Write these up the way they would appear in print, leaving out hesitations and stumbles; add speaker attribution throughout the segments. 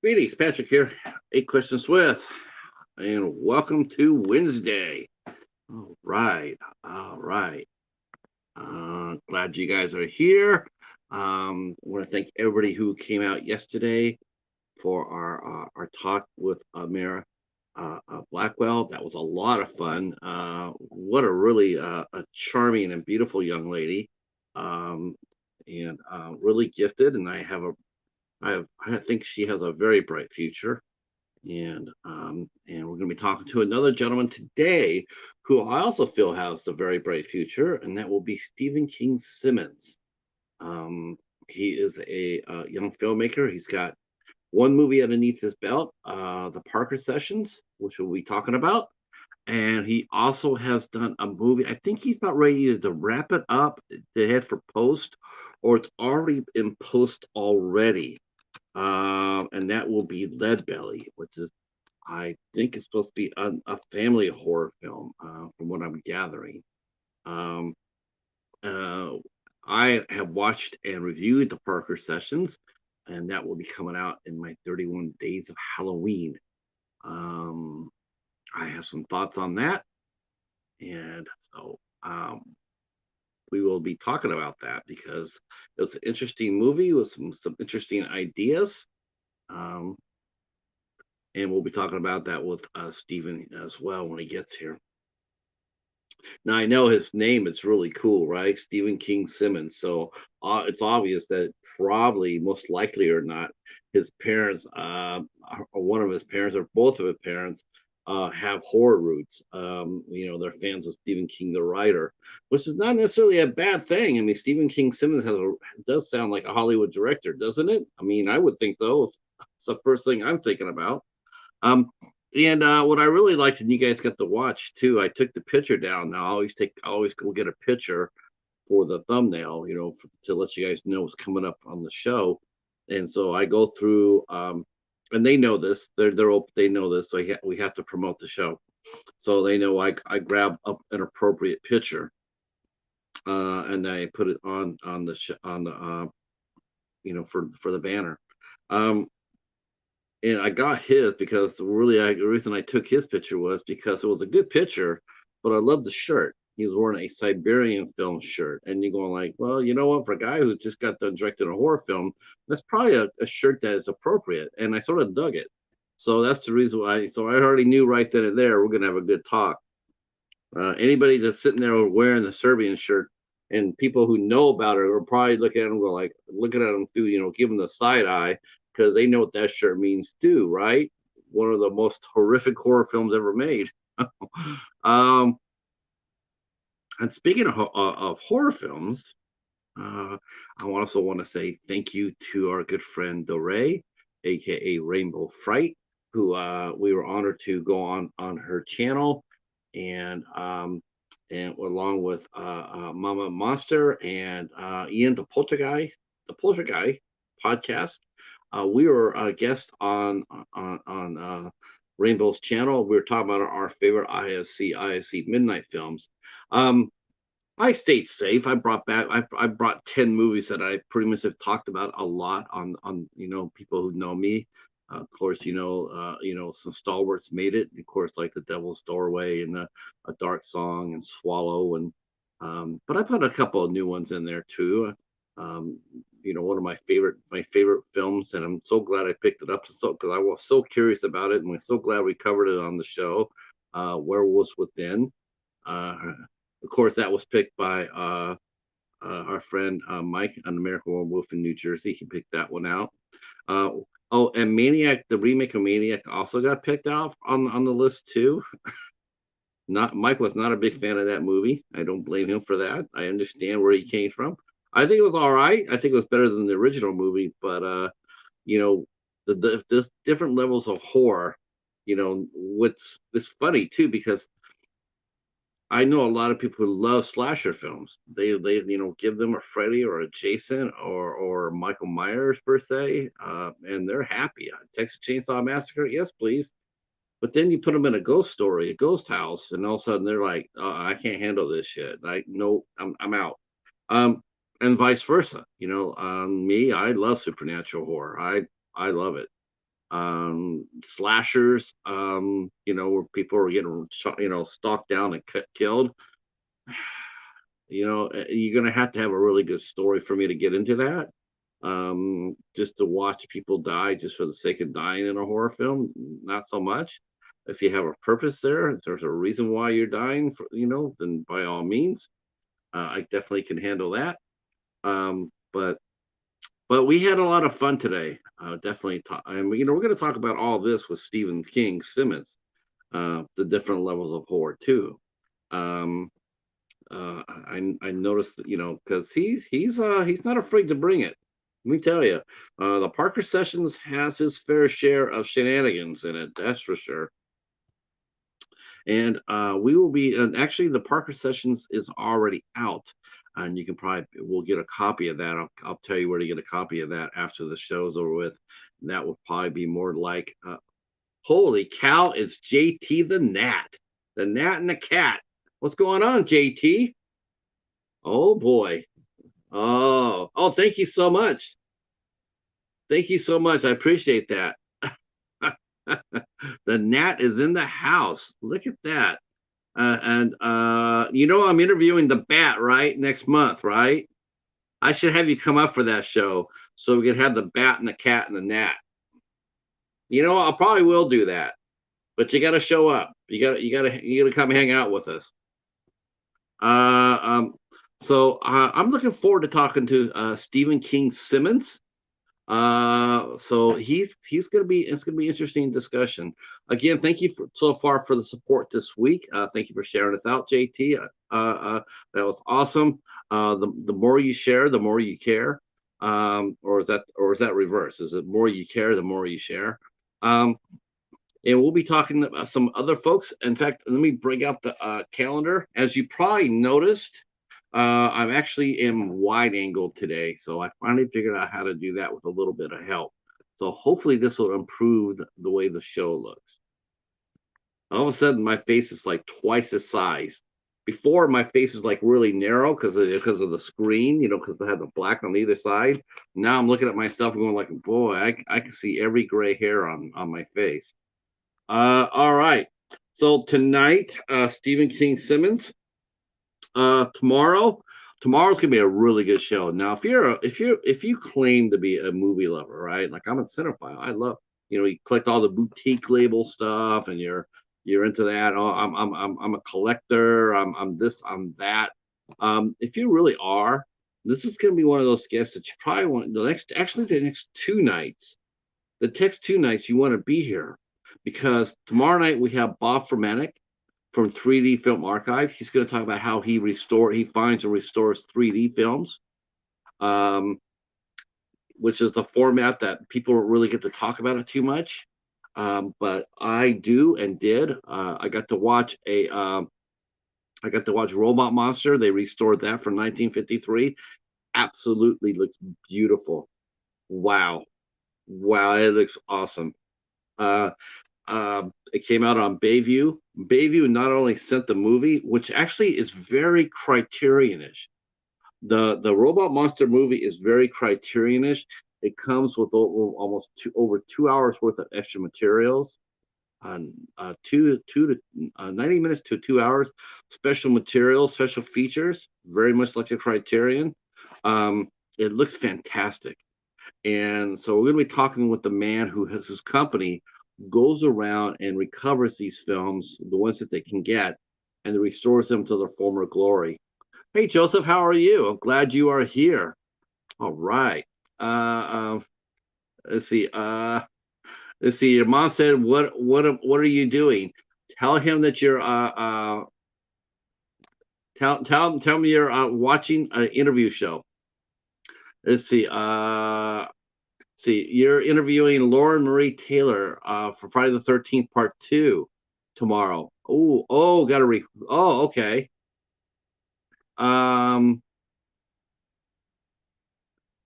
Speaker 1: Greetings, Patrick here, Eight Questions with, and welcome to Wednesday. All right, all right. Glad you guys are here. I want to thank everybody who came out yesterday for our talk with Amira Blackwell. That was a lot of fun. What a really a charming and beautiful young lady, um, and really gifted. And I think she has a very bright future. And we're going to be talking to another gentleman today who I also feel has a very bright future, and that will be Stephen King Simmons. Um, he is a young filmmaker. He's got one movie underneath his belt, The Parker Sessions, which we'll be talking about. And he also has done a movie. I think he's about ready either to wrap it up to head for post, or it's already in post already. And that will be Lead Belly, which is I think it's supposed to be a family horror film, from what I'm gathering. Um, uh, I have watched and reviewed the Parker Sessions, and that will be coming out in my 31 Days of Halloween. Um, I have some thoughts on that, and so we will be talking about that because it was an interesting movie with some interesting ideas. Um, and we'll be talking about that with Stephen as well when he gets here. Now I know his name is really cool, right? Stephen King Simmons. So it's obvious that probably, most likely or not, his parents, or one of his parents, or both of his parents, have horror roots. They're fans of Stephen King, the writer, which is not necessarily a bad thing. I mean, Stephen King Simmons does sound like a Hollywood director, doesn't it? I mean, I would think so. It's the first thing I'm thinking about. Um, and what I really liked, and you guys got to watch too, I took the picture down. Now I always go get a picture for the thumbnail, to let you guys know what's coming up on the show. And so I go through, and they know this. They know this. So we have to promote the show, so they know I grab up an appropriate picture, and I put it on the on the for the banner. Um, and I got his because the reason I took his picture was because it was a good picture, but I love the shirt. He was wearing a Siberian film shirt, and you're going like, well, you know what? For a guy who just got done directing a horror film, that's probably a shirt that is appropriate, and I sort of dug it. So that's the reason why. So I already knew right then and there we're gonna have a good talk. Anybody that's sitting there wearing the Serbian shirt, and people who know about it are probably looking at him, go like looking at him through, give him the side eye because they know what that shirt means too, right? One of the most horrific horror films ever made. um, and speaking of horror films, I also want to say thank you to our good friend Dore, aka Rainbow Fright, who we were honored to go on her channel, and along with Mama Monster and Ian the Poltergeist podcast. We were a guest on Rainbow's channel. We were talking about our favorite ISC midnight films. Um, I stayed safe. I brought 10 movies that I pretty much have talked about a lot on people who know me. Of course, some stalwarts made it. Of course, like The Devil's Doorway and A Dark Song and Swallow, and but I put a couple of new ones in there too. Um, one of my favorite films, and I'm so glad I picked it up so because I was so curious about it, and we're so glad we covered it on the show. Werewolves Within. Uh, of course, that was picked by our friend Mike, an American Werewolf in New Jersey. He picked that one out. Uh, oh, and Maniac, the remake of Maniac, also got picked out on the list too. Not Mike was not a big fan of that movie. I don't blame him for that. I understand where he came from. I think it was all right. I think it was better than the original movie, but you know, the different levels of horror. What's it's funny too because I know a lot of people who love slasher films. They give them a Freddy or a Jason or Michael Myers per se, and they're happy. Texas Chainsaw Massacre, yes please. But then you put them in a ghost story, a ghost house, and all of a sudden they're like, I can't handle this shit. No, I'm out. Um, and vice versa. Me, I love supernatural horror. I love it. slashers, where people are getting stalked down and killed. You're gonna have to have a really good story for me to get into that. Just to watch people die just for the sake of dying in a horror film, not so much. If you have a purpose there, if there's a reason why you're dying, then by all means, I definitely can handle that. But we had a lot of fun today. Definitely, and we're going to talk about all this with Stephen King Simmons, the different levels of horror too. Um, I noticed that because he's not afraid to bring it. Let me tell you, the Parker Sessions has his fair share of shenanigans in it. That's for sure. And we will be, and actually, the Parker Sessions is already out, and you can probably we'll get a copy of that. I'll tell you where to get a copy of that after the show's over with. And that will probably be more like, holy cow! It's JT the Gnat and the Cat. What's going on, JT? Oh boy. Oh, thank you so much. Thank you so much. I appreciate that. The Gnat is in the house. Look at that. And I'm interviewing the Bat, right? Next month, right? I should have you come up for that show so we could have the Bat and the Cat and the Gnat. I probably will do that, but you got to show up. You got to come hang out with us. So I'm looking forward to talking to Stephen King Simmons. So it's gonna be interesting discussion. Again, thank you so far for the support this week. Thank you for sharing us out, JT. That was awesome. The more you share, the more you care. Or is that reverse? Is it more you care, the more you share? And we'll be talking about some other folks. In fact, let me bring out the calendar. As you probably noticed, I'm actually in wide angle today, so I finally figured out how to do that with a little bit of help. So hopefully this will improve the way the show looks. All of a sudden, my face is like twice the size. Before, my face is like really narrow because of the screen, because I had the black on either side. Now I'm looking at myself and going like, boy, I can see every gray hair on my face. All right. So tonight, Stephen King Simmons. Tomorrow's gonna be a really good show. Now, if you claim to be a movie lover, right? Like I'm a cinephile. I love, you collect all the boutique label stuff, and you're into that. Oh, I'm a collector. I'm this. I'm that. If you really are, this is gonna be one of those guests that you probably want the next 2 nights. The next 2 nights you want to be here because tomorrow night we have Bob Fermanik from 3D Film Archive. He's going to talk about how he finds and restores 3D films, which is the format that people don't really get to talk about it too much. But I do and did. I got to watch Robot Monster. They restored that from 1953. Absolutely looks beautiful. Wow, it looks awesome. It came out on BayView. BayView not only sent the movie, which actually is very Criterionish. The Robot Monster movie is very Criterionish. It comes with almost over 2 hours worth of extra materials, 90 minutes to 2 hours, special materials, special features, very much like a Criterion. It looks fantastic. And so we're going to be talking with the man who has his company goes around and recovers these films, the ones that they can get, and restores them to their former glory. Hey, Joseph, how are you? I'm glad you are here. All right. Let's see. Let's see. Your mom said, "What are you doing?" Tell him that you're tell me you're watching an interview show. Let's see. You're interviewing Lauren Marie Taylor for Friday the 13th Part 2 tomorrow. Okay.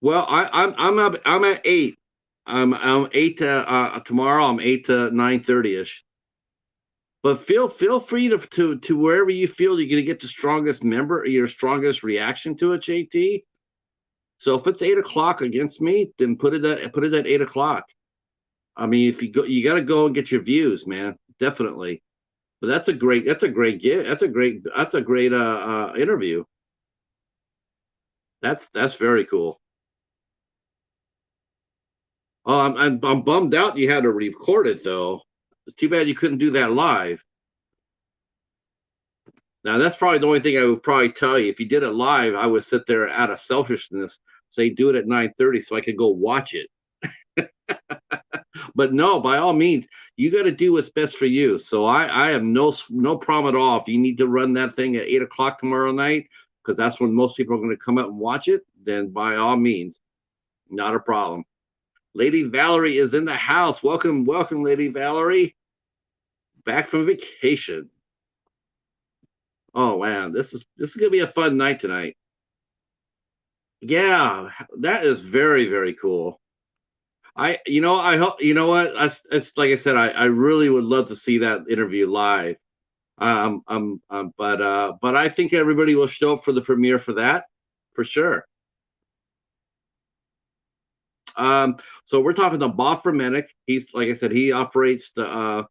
Speaker 1: Well, I'm at 8. I'm 8 to tomorrow. I'm 8 to 9:30 ish. But feel free to wherever you feel you're gonna get the strongest your strongest reaction to it, JT. So if it's 8 o'clock against me, then put it at 8 o'clock. I mean, if you go, you got to go and get your views, man. Definitely. But that's a great gig. That's a great interview. That's very cool. Oh, I'm bummed out you had to record it though. It's too bad you couldn't do that live. Now that's probably the only thing I would probably tell you. If you did it live, I would sit there out of selfishness, say do it at 9:30 so I could go watch it. But no, by all means, you got to do what's best for you. So I have no problem at all. If you need to run that thing at 8 o'clock tomorrow night, because that's when most people are going to come out and watch it, then by all means, not a problem. Lady Valerie is in the house. Welcome, welcome, Lady Valerie. Back from vacation. Oh man, this is gonna be a fun night tonight. Yeah, that is very, very cool. I hope, you know what? It's like I said, I really would love to see that interview live. But I think everybody will show up for the premiere for that, for sure. So we're talking to Bob Fermenick. He's like I said, he operates 3D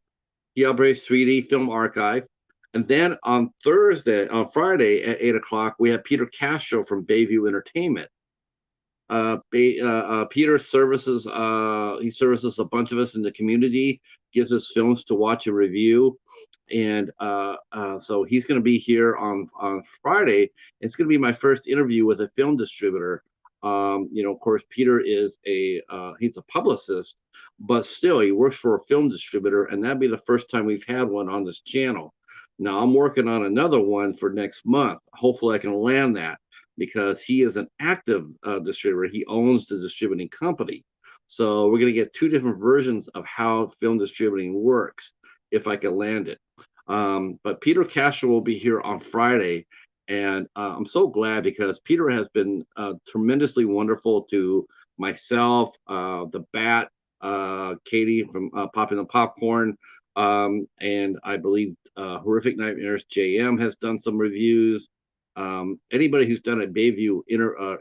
Speaker 1: Film Archive. And then on Friday at 8 o'clock, we have Peter Castro from BayView Entertainment. Peter services he services a bunch of us in the community, gives us films to watch and review, and so he's going to be here on Friday. It's going to be my first interview with a film distributor. Of course, Peter is he's a publicist, but still he works for a film distributor, and that'd be the first time we've had one on this channel. Now I'm working on another one for next month. Hopefully, I can land that because he is an active distributor. He owns the distributing company. So we're going to get two different versions of how film distributing works if I can land it. But Peter Castro will be here on Friday. And I'm so glad because Peter has been tremendously wonderful to myself, the Bat, Katie from Popping the Popcorn, and I believe Horrific Nightmares JM has done some reviews. Anybody who's done a BayView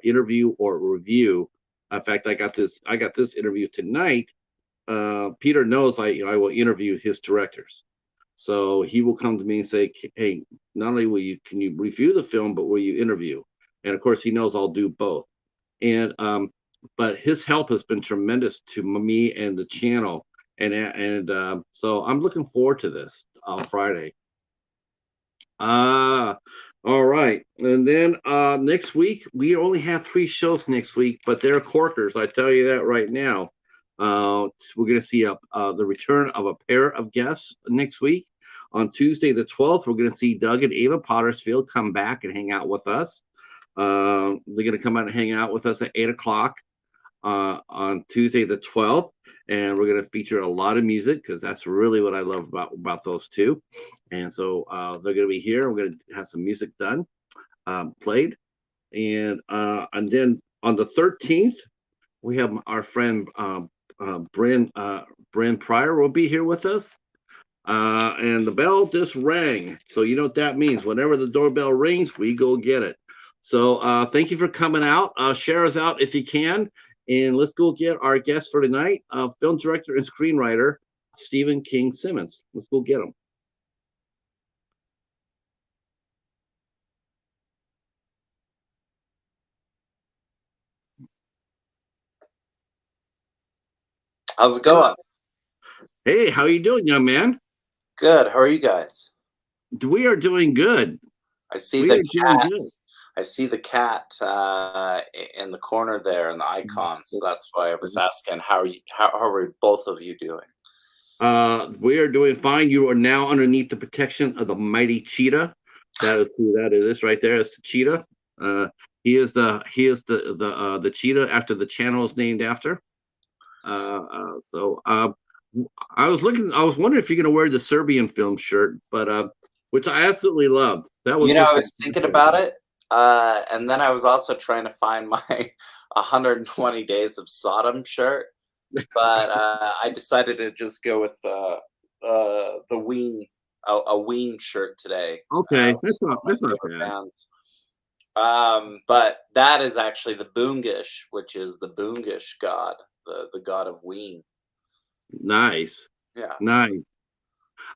Speaker 1: interview or review. In fact, I got this interview tonight. Peter knows I will interview his directors, so he will come to me and say, "Hey, not only can you review the film, but will you interview?" And of course, he knows I'll do both. And but his help has been tremendous to me and the channel, and so I'm looking forward to this on Friday. Ah, all right. And then next week, we only have 3 shows next week, but they're corkers. I tell you that right now. We're going to see the return of a pair of guests next week. On Tuesday, the 12th, we're going to see Doug and Ava Pottersfield come back and hang out with us. They're going to come out and hang out with us at 8 o'clock on Tuesday, the 12th. And we're going to feature a lot of music because that's really what I love about those two. And so they're going to be here. We're going to have some music done, played. And then on the 13th, we have our friend Bren Pryor will be here with us. And the bell just rang. So you know what that means. Whenever the doorbell rings, we go get it. So thank you for coming out. Share us out if you can. And let's go get our guest for tonight, film director and screenwriter, Stephen King Simmons. Let's go get him.
Speaker 2: How's it going?
Speaker 1: Hey, how you doing, young man?
Speaker 2: Good. How are you guys?
Speaker 1: We are doing good.
Speaker 2: I see
Speaker 1: We
Speaker 2: the
Speaker 1: are doing
Speaker 2: cat.
Speaker 1: good.
Speaker 2: I see the cat in the corner there in the icon. So that's why I was asking how are you? How are both of you doing?
Speaker 1: We are doing fine. You are now underneath the protection of the mighty Cheetah. That is who that is right there. It's the Cheetah. He is the Cheetah after the channel is named after. So I was wondering if you're gonna wear the Serbian film shirt, but which I absolutely loved. That was
Speaker 2: I
Speaker 1: just
Speaker 2: was thinking about it, and then I was also trying to find my 120 Days of Sodom shirt, but I decided to just go with the Ween a Ween shirt today.
Speaker 1: Okay. That's not bad.
Speaker 2: Bands. But that is actually the Boongish, which is the Boongish god, the god of Ween.
Speaker 1: Nice,
Speaker 2: Yeah.
Speaker 1: nice.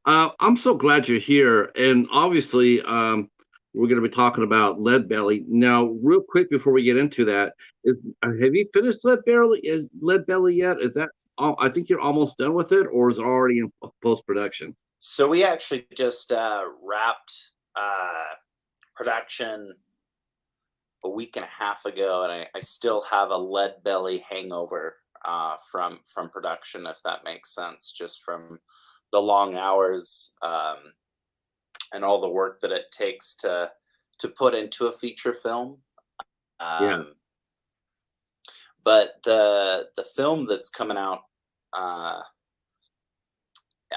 Speaker 1: I'm so glad you're here, and obviously, we're going to be talking about Lead Belly now. Real quick before we get into that, have you finished Lead Belly? Is Lead Belly yet? Is that? I think you're almost done with it, or is it already in post production?
Speaker 2: So we actually just wrapped production a week and a half ago, and I still have a lead belly hangover from production, if that makes sense, just from the long hours and all the work that it takes to put into a feature film.
Speaker 1: Yeah.
Speaker 2: Um, but the film that's coming out uh,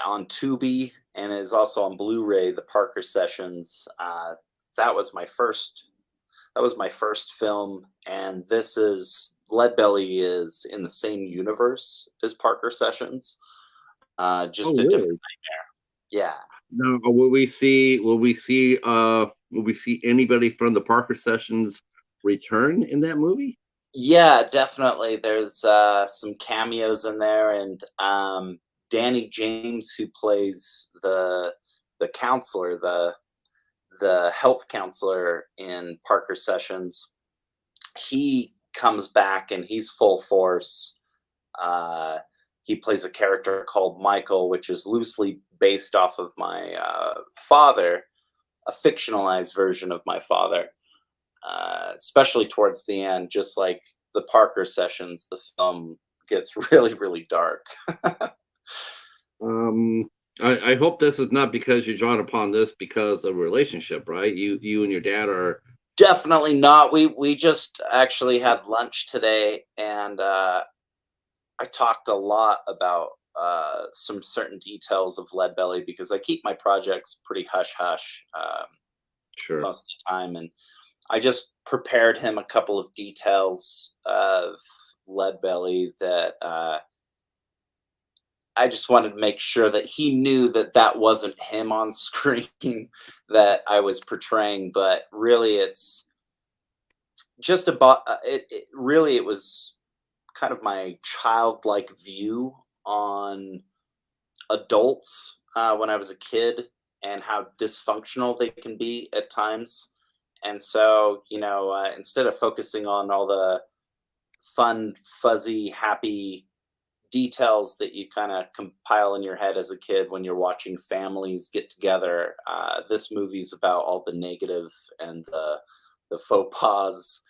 Speaker 2: on Tubi and is also on Blu-ray, the Parker Sessions. That was my first. That was my first film, and this is Leadbelly is in the same universe as Parker Sessions,
Speaker 1: Oh,
Speaker 2: just a different.
Speaker 1: really?
Speaker 2: Yeah,
Speaker 1: Now, will we see? Will we see? Will we see anybody from the Parker Sessions return in that movie?
Speaker 2: yeah, definitely. There's some cameos in there, and Danny James, who plays the counselor, the health counselor in Parker Sessions, he comes back and he's full force. He plays a character called Michael, which is loosely based off of my father, a fictionalized version of my father. Especially towards the end, just like the Parker Sessions, the film gets really, really dark.
Speaker 1: Um, I hope this is not because you drawn upon this because of relationship, right? You and your dad are.
Speaker 2: Definitely not. We just actually had lunch today, and I talked a lot about some certain details of Lead Belly because I keep my projects pretty hush hush
Speaker 1: Sure.
Speaker 2: most of the time, and I just prepared him a couple of details of Lead Belly that I just wanted to make sure that he knew that that wasn't him on screen that I was portraying, but really it's just about really it was kind of my childlike view on adults when I was a kid and how dysfunctional they can be at times. And so, instead of focusing on all the fun, fuzzy, happy details that you kind of compile in your head as a kid when you're watching families get together, this movie's about all the negative and the faux pas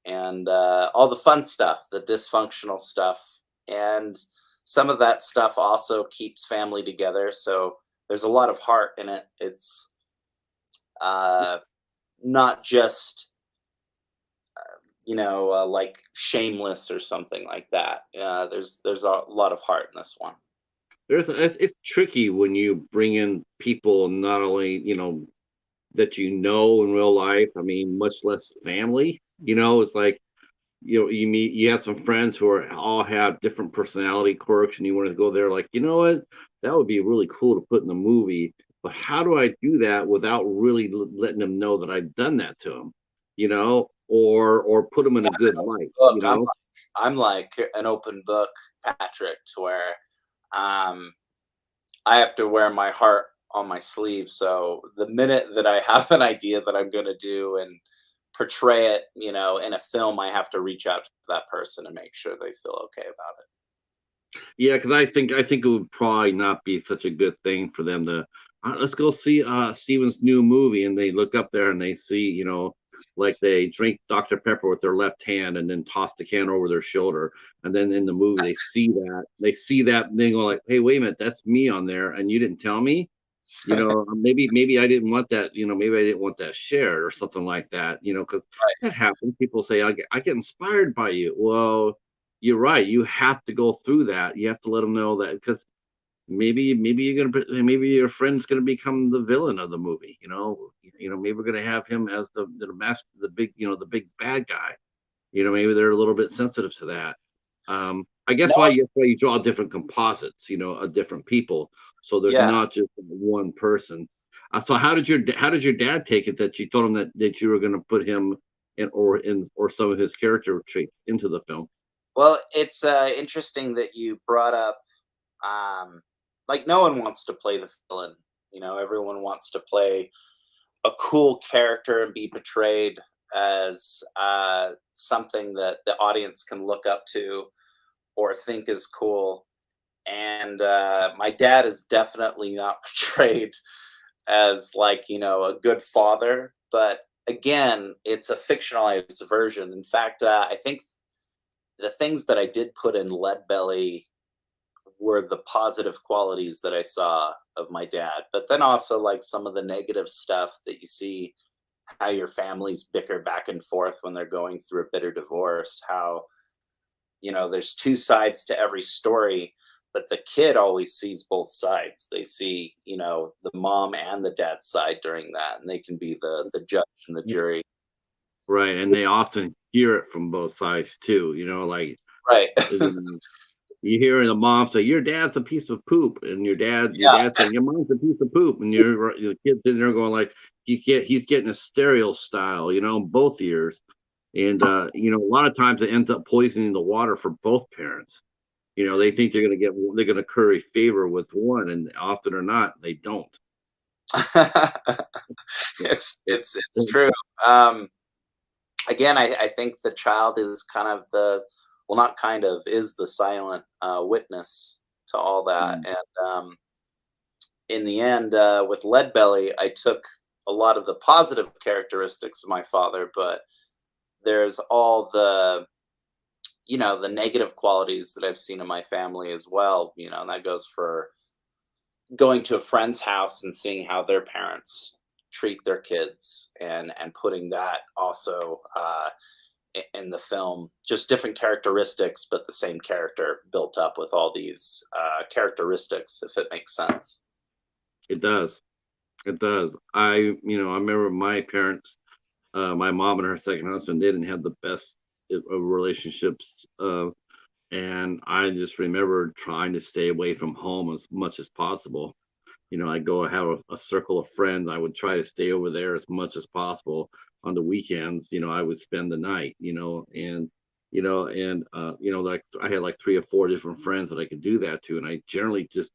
Speaker 2: and all the fun stuff, the dysfunctional stuff. And some of that stuff also keeps family together. So there's a lot of heart in it. It's uh, not just, like Shameless or something like that. There's a lot of heart in this one.
Speaker 1: It's tricky when you bring in people not only that you know in real life. I mean, much less family. It's like you have some friends who are all have different personality quirks, and you want to go there like, you know what, that would be really cool to put in the movie. But how do I do that without really letting them know that I've done that to them? Or put them in a good light.
Speaker 2: Look, I'm like an open book, Patrick, to where um, I have to wear my heart on my sleeve. So the minute that I have an idea that I'm going to do and portray it, in a film, I have to reach out to that person and make sure they feel okay about it.
Speaker 1: Yeah, because I think it would probably not be such a good thing for them to let's go see Steven's new movie, and they look up there and they see, like they drink Dr. Pepper with their left hand and then toss the can over their shoulder, and then in the movie they see that and they go like, hey, wait a minute, that's me on there, and you didn't tell me. Maybe I didn't want that. Maybe I didn't want that shared or something like that. Because
Speaker 2: Right.
Speaker 1: that happens. People say I get inspired by you. Well, you're right. You have to go through that. You have to let them know that because maybe your friend's gonna become the villain of the movie. Maybe we're gonna have him as the master, the big bad guy. Maybe they're a little bit sensitive to that. I guess
Speaker 2: No,
Speaker 1: why you draw different composites, of different people, so there's
Speaker 2: yeah.
Speaker 1: not just one person. So how did your dad take it that you told him that you were going to put him or some of his character traits into the film?
Speaker 2: Well, it's interesting that you brought up. Like no one wants to play the villain. You know, everyone wants to play a cool character and be portrayed as something that the audience can look up to or think is cool. And my dad is definitely not portrayed as like, you know, a good father, but again, it's a fictionalized version. In fact, I think the things that I did put in Lead Belly were the positive qualities that I saw of my dad, but then also like some of the negative stuff that you see, how your families bicker back and forth when they're going through a bitter divorce, how, you know, there's two sides to every story, but the kid always sees both sides. They see, you know, the mom and the dad side during that, and they can be the judge and the jury.
Speaker 1: Right, and they often hear it from both sides too, like,
Speaker 2: Right.
Speaker 1: you you hear the mom say, "Your dad's a piece of poop," and your
Speaker 2: Yeah.
Speaker 1: dad saying, "Your mom's a piece of poop," and your kid's sitting there going like, he's getting a stereo style, in both ears, and a lot of times it ends up poisoning the water for both parents. They think they're gonna curry favor with one, and often or not, they don't.
Speaker 2: It's true. Um, Again, I think the child is kind of the, well, not kind of, is the silent witness to all that.
Speaker 1: Mm.
Speaker 2: And in the end, with Lead Belly, I took a lot of the positive characteristics of my father, but there's all the, you know, the negative qualities that I've seen in my family as well. You know, and that goes for going to a friend's house and seeing how their parents treat their kids, and putting that also in the film, just different characteristics but the same character built up with all these characteristics, if it makes sense.
Speaker 1: It does. It does. I remember my parents, my mom and her second husband, they didn't have the best of relationships. And I just remember trying to stay away from home as much as possible. I go have a circle of friends. I would try to stay over there as much as possible. On the weekends, I would spend the night, like I had like 3 or 4 different friends that I could do that to. And I generally just,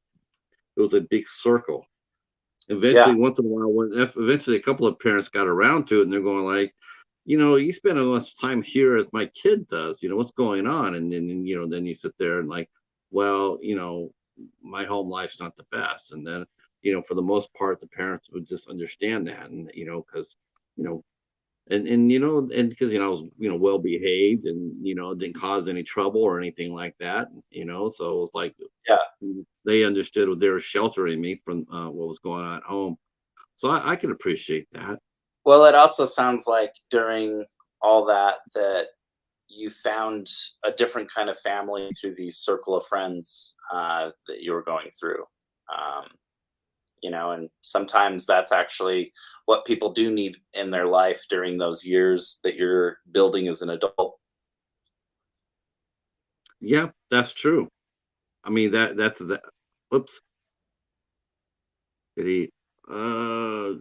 Speaker 1: it was a big circle.
Speaker 2: Yeah.
Speaker 1: Eventually, once in a while, eventually a couple of parents got around to it, and they're going like, you spend as much time here as my kid does. What's going on? And then then you sit there and like, well, my home life's not the best. And then for the most part, the parents would just understand that, and because you know and because I was well behaved, and didn't cause any trouble or anything like that. So it was like,
Speaker 2: Yeah.
Speaker 1: they understood what they were sheltering me from what was going on at home. So I could appreciate that.
Speaker 2: Well, it also sounds like during all that that you found a different kind of family through the circle of friends that you were going through. Um, you know, and sometimes that's actually what people do need in their life during those years that you're building as an adult.
Speaker 1: Yeah, that's true. I mean, that's that. Whoops. Did he? Uh,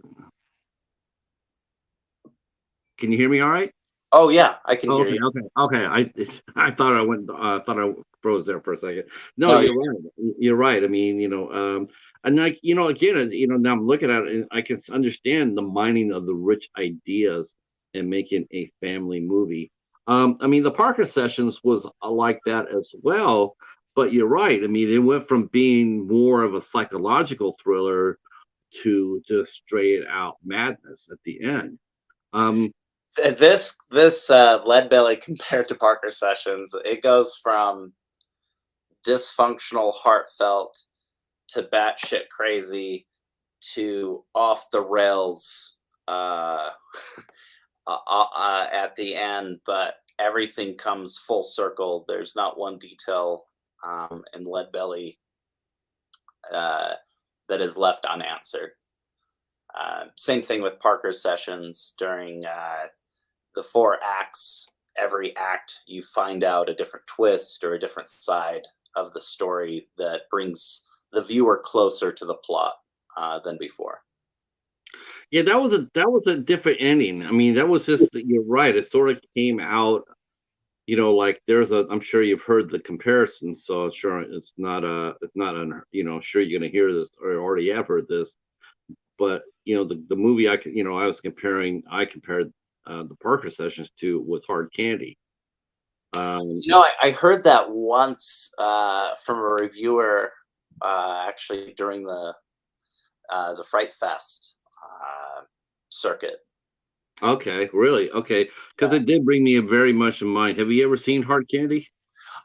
Speaker 1: can you hear me all right?
Speaker 2: Oh yeah, I can
Speaker 1: Oh,
Speaker 2: hear
Speaker 1: okay,
Speaker 2: you.
Speaker 1: okay, okay. I thought thought I froze there for a second. No,
Speaker 2: No, you.
Speaker 1: you're right. You're right. I mean, and like again, now I'm looking at it, and I can understand the mining of the rich ideas and making a family movie. I mean, the Parker Sessions was like that as well. But you're right. I mean, it went from being more of a psychological thriller to just straight out madness at the end. Um,
Speaker 2: This Lead Belly compared to Parker Sessions, it goes from dysfunctional, heartfelt to batshit crazy to off the rails uh, at the end, but everything comes full circle. There's not one detail in Lead Belly uh, that is left unanswered. Same thing with Parker Sessions during the 4 acts. Every act, you find out a different twist or a different side of the story that brings the viewer closer to the plot than before.
Speaker 1: Yeah, that was a different ending. I mean, that was just that you're right. It sort of came out. like I'm sure you've heard the comparisons, so sure it's not sure you're going to hear this or already have heard this, but the movie I compared the Parker Sessions to was Hard Candy. Um,
Speaker 2: I heard that once from a reviewer, actually during the Fright Fest circuit.
Speaker 1: okay, really? Okay, because
Speaker 2: Yeah.
Speaker 1: it did bring me very much in mind. Have you ever seen Hard Candy?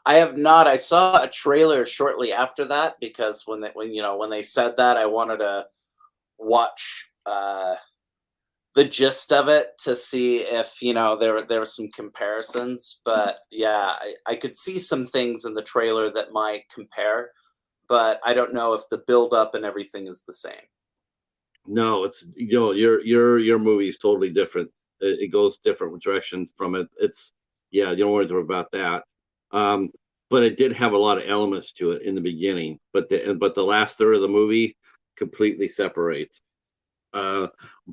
Speaker 2: I have not. I saw a trailer shortly after that because when they said that, I wanted to watch the gist of it to see if there were some comparisons. But yeah, I could see some things in the trailer that might compare, but I don't know if the build up and everything is the same.
Speaker 1: No, it's your movie is totally different. It goes different directions from it. It's yeah, you don't worry about that. Um, but it did have a lot of elements to it in the beginning, but the last third of the movie completely separates. Uh,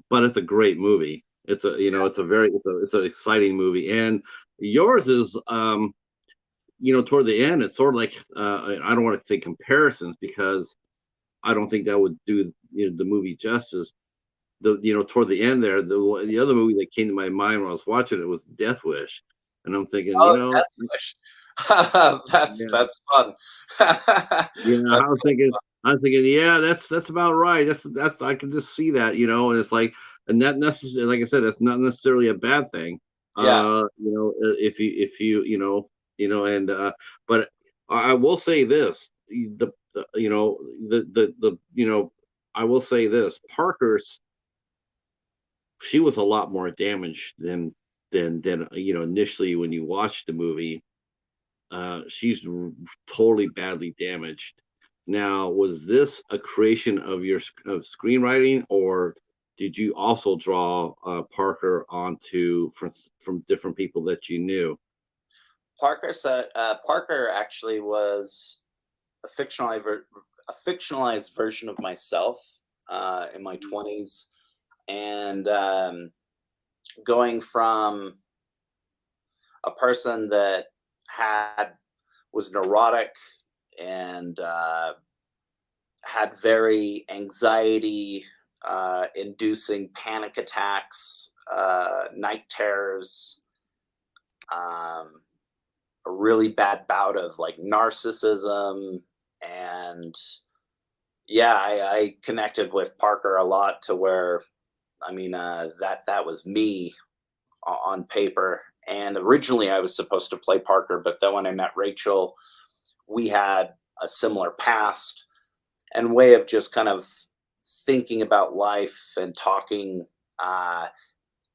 Speaker 1: but it's a great movie. It's an exciting movie, and yours is toward the end. It's sort of like I don't want to say comparisons because I don't think that would do the movie justice. Toward the end there, the other movie that came to my mind when I was watching it was Death Wish, and I'm thinking,
Speaker 2: Oh, Death Wish. that's
Speaker 1: yeah,
Speaker 2: that's fun.
Speaker 1: yeah,
Speaker 2: That's
Speaker 1: I was thinking, yeah, that's about right. That's I can just see that, and it's like, and that necessarily, like I said, that's not necessarily a bad thing.
Speaker 2: yeah.
Speaker 1: If and but I will say this, the I will say this, Parker's she was a lot more damaged than initially when you watch the movie. She's totally badly damaged. Now, was this a creation of your of screenwriting, or did you also draw Parker onto from different people that you knew?
Speaker 2: Parker actually was a fictionalized version of myself in my 20s, and going from a person that had was neurotic and had very anxiety inducing panic attacks, night terrors, um, a really bad bout of like narcissism. And yeah, I connected with Parker a lot to where, that was me on paper. And originally I was supposed to play Parker, but then when I met Rachel, we had a similar past and way of just kind of thinking about life and talking.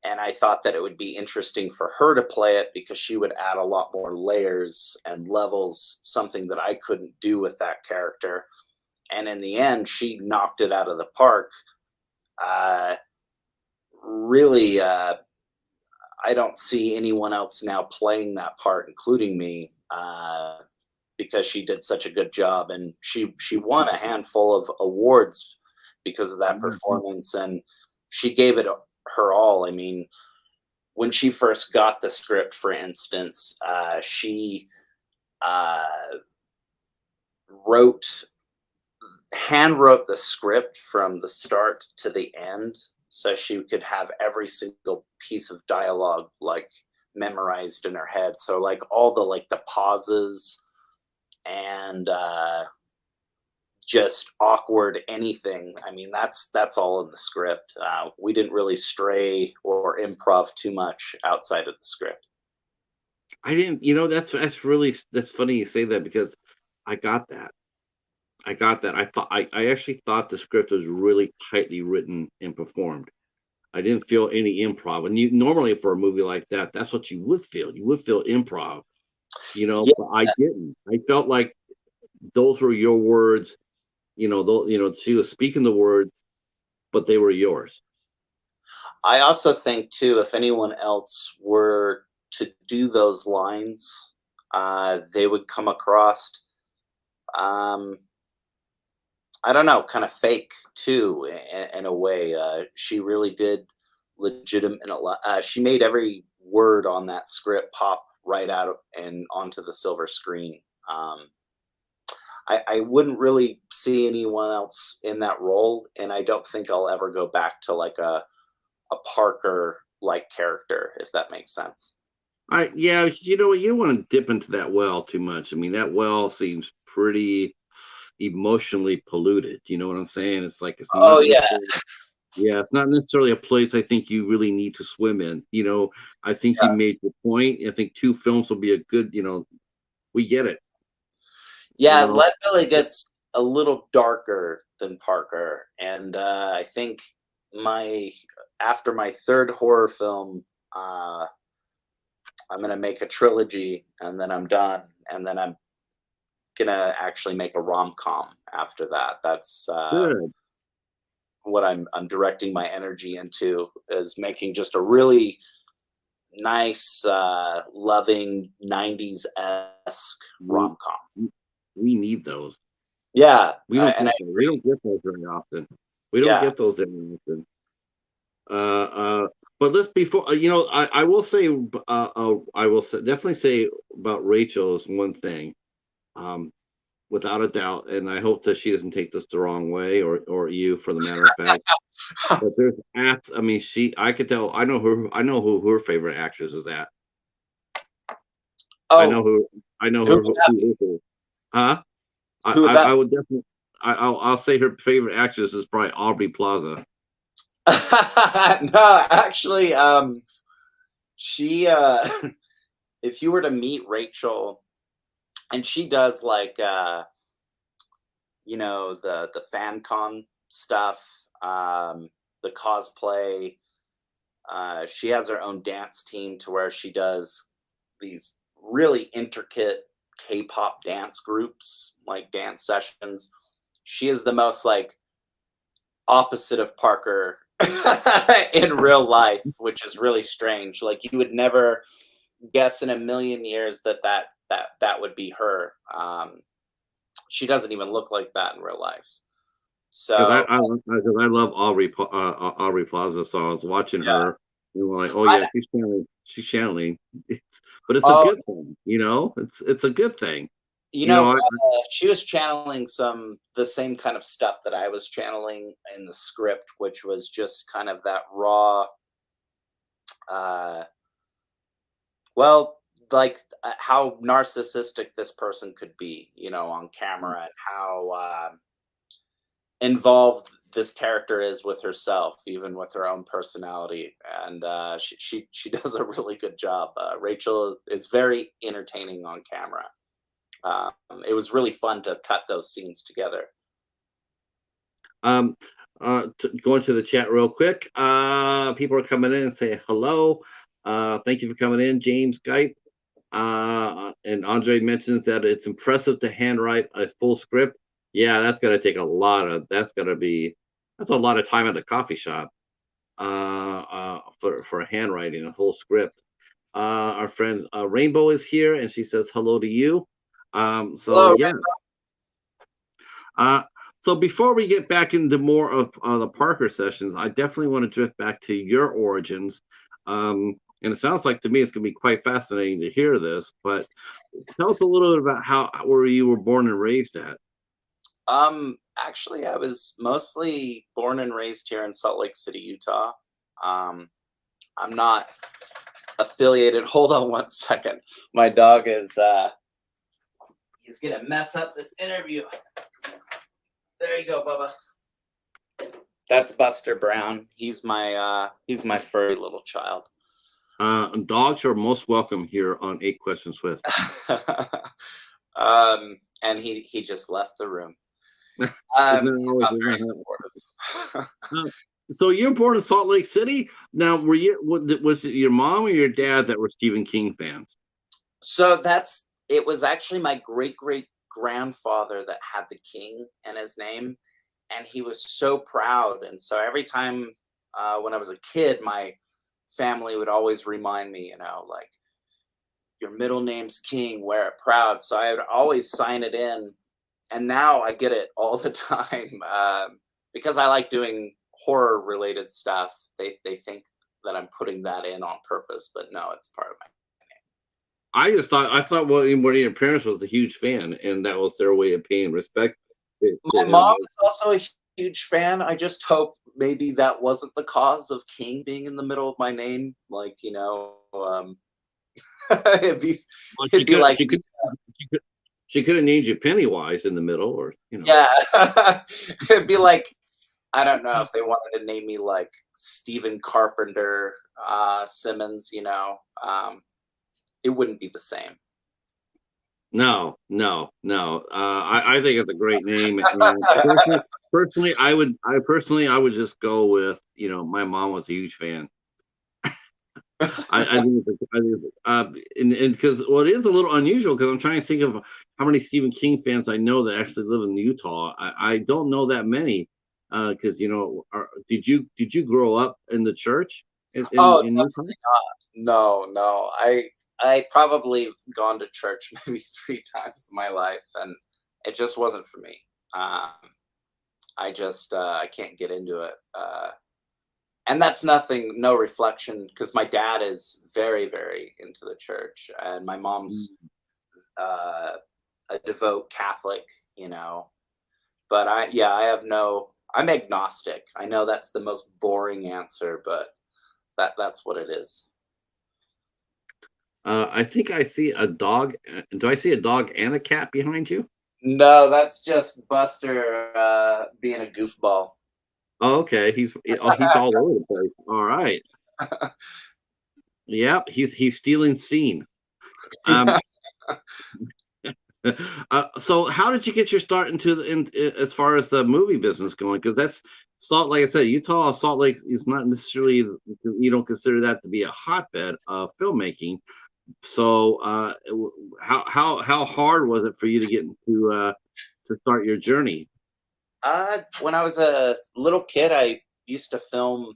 Speaker 2: And I thought that it would be interesting for her to play it because she would add a lot more layers and levels, something that I couldn't do with that character. And in the end, she knocked it out of the park. Uh, really, I don't see anyone else now playing that part, including me, because she did such a good job, and she won a handful of awards because of that
Speaker 1: Mhm.
Speaker 2: performance, and she gave it her all. I mean, when she first got the script, for instance, she uh, wrote hand wrote the script from the start to the end so she could have every single piece of dialogue like memorized in her head, so like all the pauses and just awkward anything. I mean, that's all in the script. We didn't really stray or improv too much outside of the script.
Speaker 1: I didn't, that's funny you say that because I got that. I got that. I actually thought the script was really tightly written and performed. I didn't feel any improv. And you normally for a movie like that, that's what you would feel. You would feel improv,
Speaker 2: Yeah,
Speaker 1: but I didn't. I felt like those were your words, she was speaking the words, but they were yours.
Speaker 2: I also think too, if anyone else were to do those lines, they would come across, um, I don't know, kind of fake too, in a way. She really did legitimate. She made every word on that script pop right out and onto the silver screen. I wouldn't really see anyone else in that role, and I don't think I'll ever go back to like a Parker like character, if that makes sense.
Speaker 1: Yeah, you know what? You don't want to dip into that well too much. I mean, that well seems pretty emotionally polluted. You know what I'm saying? It's like it's
Speaker 2: Oh
Speaker 1: not
Speaker 2: yeah,
Speaker 1: necessarily. Yeah, it's not necessarily a place I think you really need to swim in. I think you
Speaker 2: yeah,
Speaker 1: made your point. I think two films will be a good. We get it. You
Speaker 2: yeah.
Speaker 1: know,
Speaker 2: Lead Belly gets a little darker than Parker, and I think my after my third horror film, uh, I'm gonna make a trilogy, and then I'm done, and then I'm gonna actually make a rom com after that. That's
Speaker 1: good.
Speaker 2: what I'm directing my energy into, is making just a really nice, loving 90s esque
Speaker 1: We
Speaker 2: rom com.
Speaker 1: we need those.
Speaker 2: Yeah,
Speaker 1: We don't
Speaker 2: and I
Speaker 1: get those. We
Speaker 2: agree.
Speaker 1: don't get those very often. We don't
Speaker 2: Yeah.
Speaker 1: get those very often. Uh, but let's before I will say I will definitely say about Rachel is one thing, um, without a doubt, and I hope that she doesn't take this the wrong way, or you for the matter of fact. But there's apps. I mean, I could tell. I know her. I know who her favorite actress is at. I know
Speaker 2: Oh,
Speaker 1: who. I know
Speaker 2: who
Speaker 1: her.
Speaker 2: would that
Speaker 1: Who is it? Huh?
Speaker 2: who would that
Speaker 1: I would definitely. I'll say her favorite actress is probably Aubrey Plaza.
Speaker 2: No, actually, she if you were to meet Rachel, and she does like the fan con stuff, the cosplay. She has her own dance team to where she does these really intricate K-pop dance groups, like dance sessions. She is the most like opposite of Parker in real life, which is really strange. Like you would never guess in a million years that would be her. She doesn't even look like that in real life.
Speaker 1: Because
Speaker 2: So
Speaker 1: because I love Aubrey Plaza, so I was watching
Speaker 2: yeah.
Speaker 1: her, and we're like, oh
Speaker 2: I,
Speaker 1: yeah, she's channeling, she's channeling. But it's a
Speaker 2: oh,
Speaker 1: good thing, It's a good thing,
Speaker 2: you
Speaker 1: you
Speaker 2: know,
Speaker 1: know.
Speaker 2: she was channeling the same kind of stuff that I was channeling in the script, which was just kind of that raw, uh, well, like how narcissistic this person could be, on camera, and how involved this character is with herself, even with her own personality. And she does a really good job. Rachel is very entertaining on camera. Um, it was really fun to cut those scenes together.
Speaker 1: Um, Going to the chat real quick. People are coming in and say hello. Thank you for coming in, James Guype. And Andre mentions that it's impressive to handwrite a full script. Yeah, that's gonna take a lot of. That's a lot of time at the coffee shop. For handwriting a whole script. Our friend Rainbow is here, and she says hello to you. So
Speaker 2: Hello.
Speaker 1: yeah. Uh, so before we get back into more of the Parker sessions, I definitely want to drift back to your origins. And it sounds like to me it's going to be quite fascinating to hear this. But tell us a little bit about where you were born and raised at.
Speaker 2: Actually, I was mostly born and raised here in Salt Lake City, Utah. Um, I'm not affiliated. Hold on one second. My dog is he's gonna mess up this interview. There you go, Bubba. That's Buster Brown. He's my furry little child.
Speaker 1: Dogs are most welcome here on 8 Questions with.
Speaker 2: And he just left the room. He's
Speaker 1: Isn't
Speaker 2: not
Speaker 1: that
Speaker 2: very
Speaker 1: always-
Speaker 2: supportive.
Speaker 1: So you're born in Salt Lake City. Now, was it your mom or your dad that were Stephen King fans?
Speaker 2: So it was actually my great great grandfather that had the King in his name, and he was so proud. And so every time when I was a kid, my family would always remind me, like your middle name's King, wear it proud. So I would always sign it in, and now I get it all the time because I like doing horror related stuff. They think that I'm putting that in on purpose, but no, it's part of my name.
Speaker 1: I thought well, one of your parents was a huge fan, and that was their way of paying respect to
Speaker 2: My
Speaker 1: him.
Speaker 2: mom is also a huge fan. I just hope maybe that wasn't the cause of King being in the middle of my name. Like, it'd be
Speaker 1: Well,
Speaker 2: it'd be like,
Speaker 1: she could she could have named you Pennywise in the middle, or
Speaker 2: yeah, it'd be like, I don't know if they wanted to name me like Stephen Carpenter Simmons. It wouldn't be the same.
Speaker 1: No, no, no. I think it's a great name, and I would just go with my mom was a huge fan. I think and because well, it is a little unusual because I'm trying to think of how many Stephen King fans I know that actually live in Utah. I don't know that many because did you grow up in the church
Speaker 2: Oh,
Speaker 1: in Utah?
Speaker 2: no, no. I probably have gone to church maybe 3 times in my life, and it just wasn't for me. I just I can't get into it, and that's nothing, no reflection, because my dad is very, very into the church, and my mom's uh, a devout Catholic, you know. But I have no. I'm agnostic. I know that's the most boring answer, but that's what it is.
Speaker 1: I think I see a dog. Do I see a dog and a cat behind you?
Speaker 2: No, that's just Buster being a goofball.
Speaker 1: Oh, okay. He's all over the place. All right. Yep. He's stealing scene. Um. So how did you get your start into as far as the movie business going? Because that's like I said, Utah, Salt Lake is not necessarily you don't consider that to be a hotbed of filmmaking. So how hard was it for you to get into to start your journey?
Speaker 2: When I was a little kid, I used to film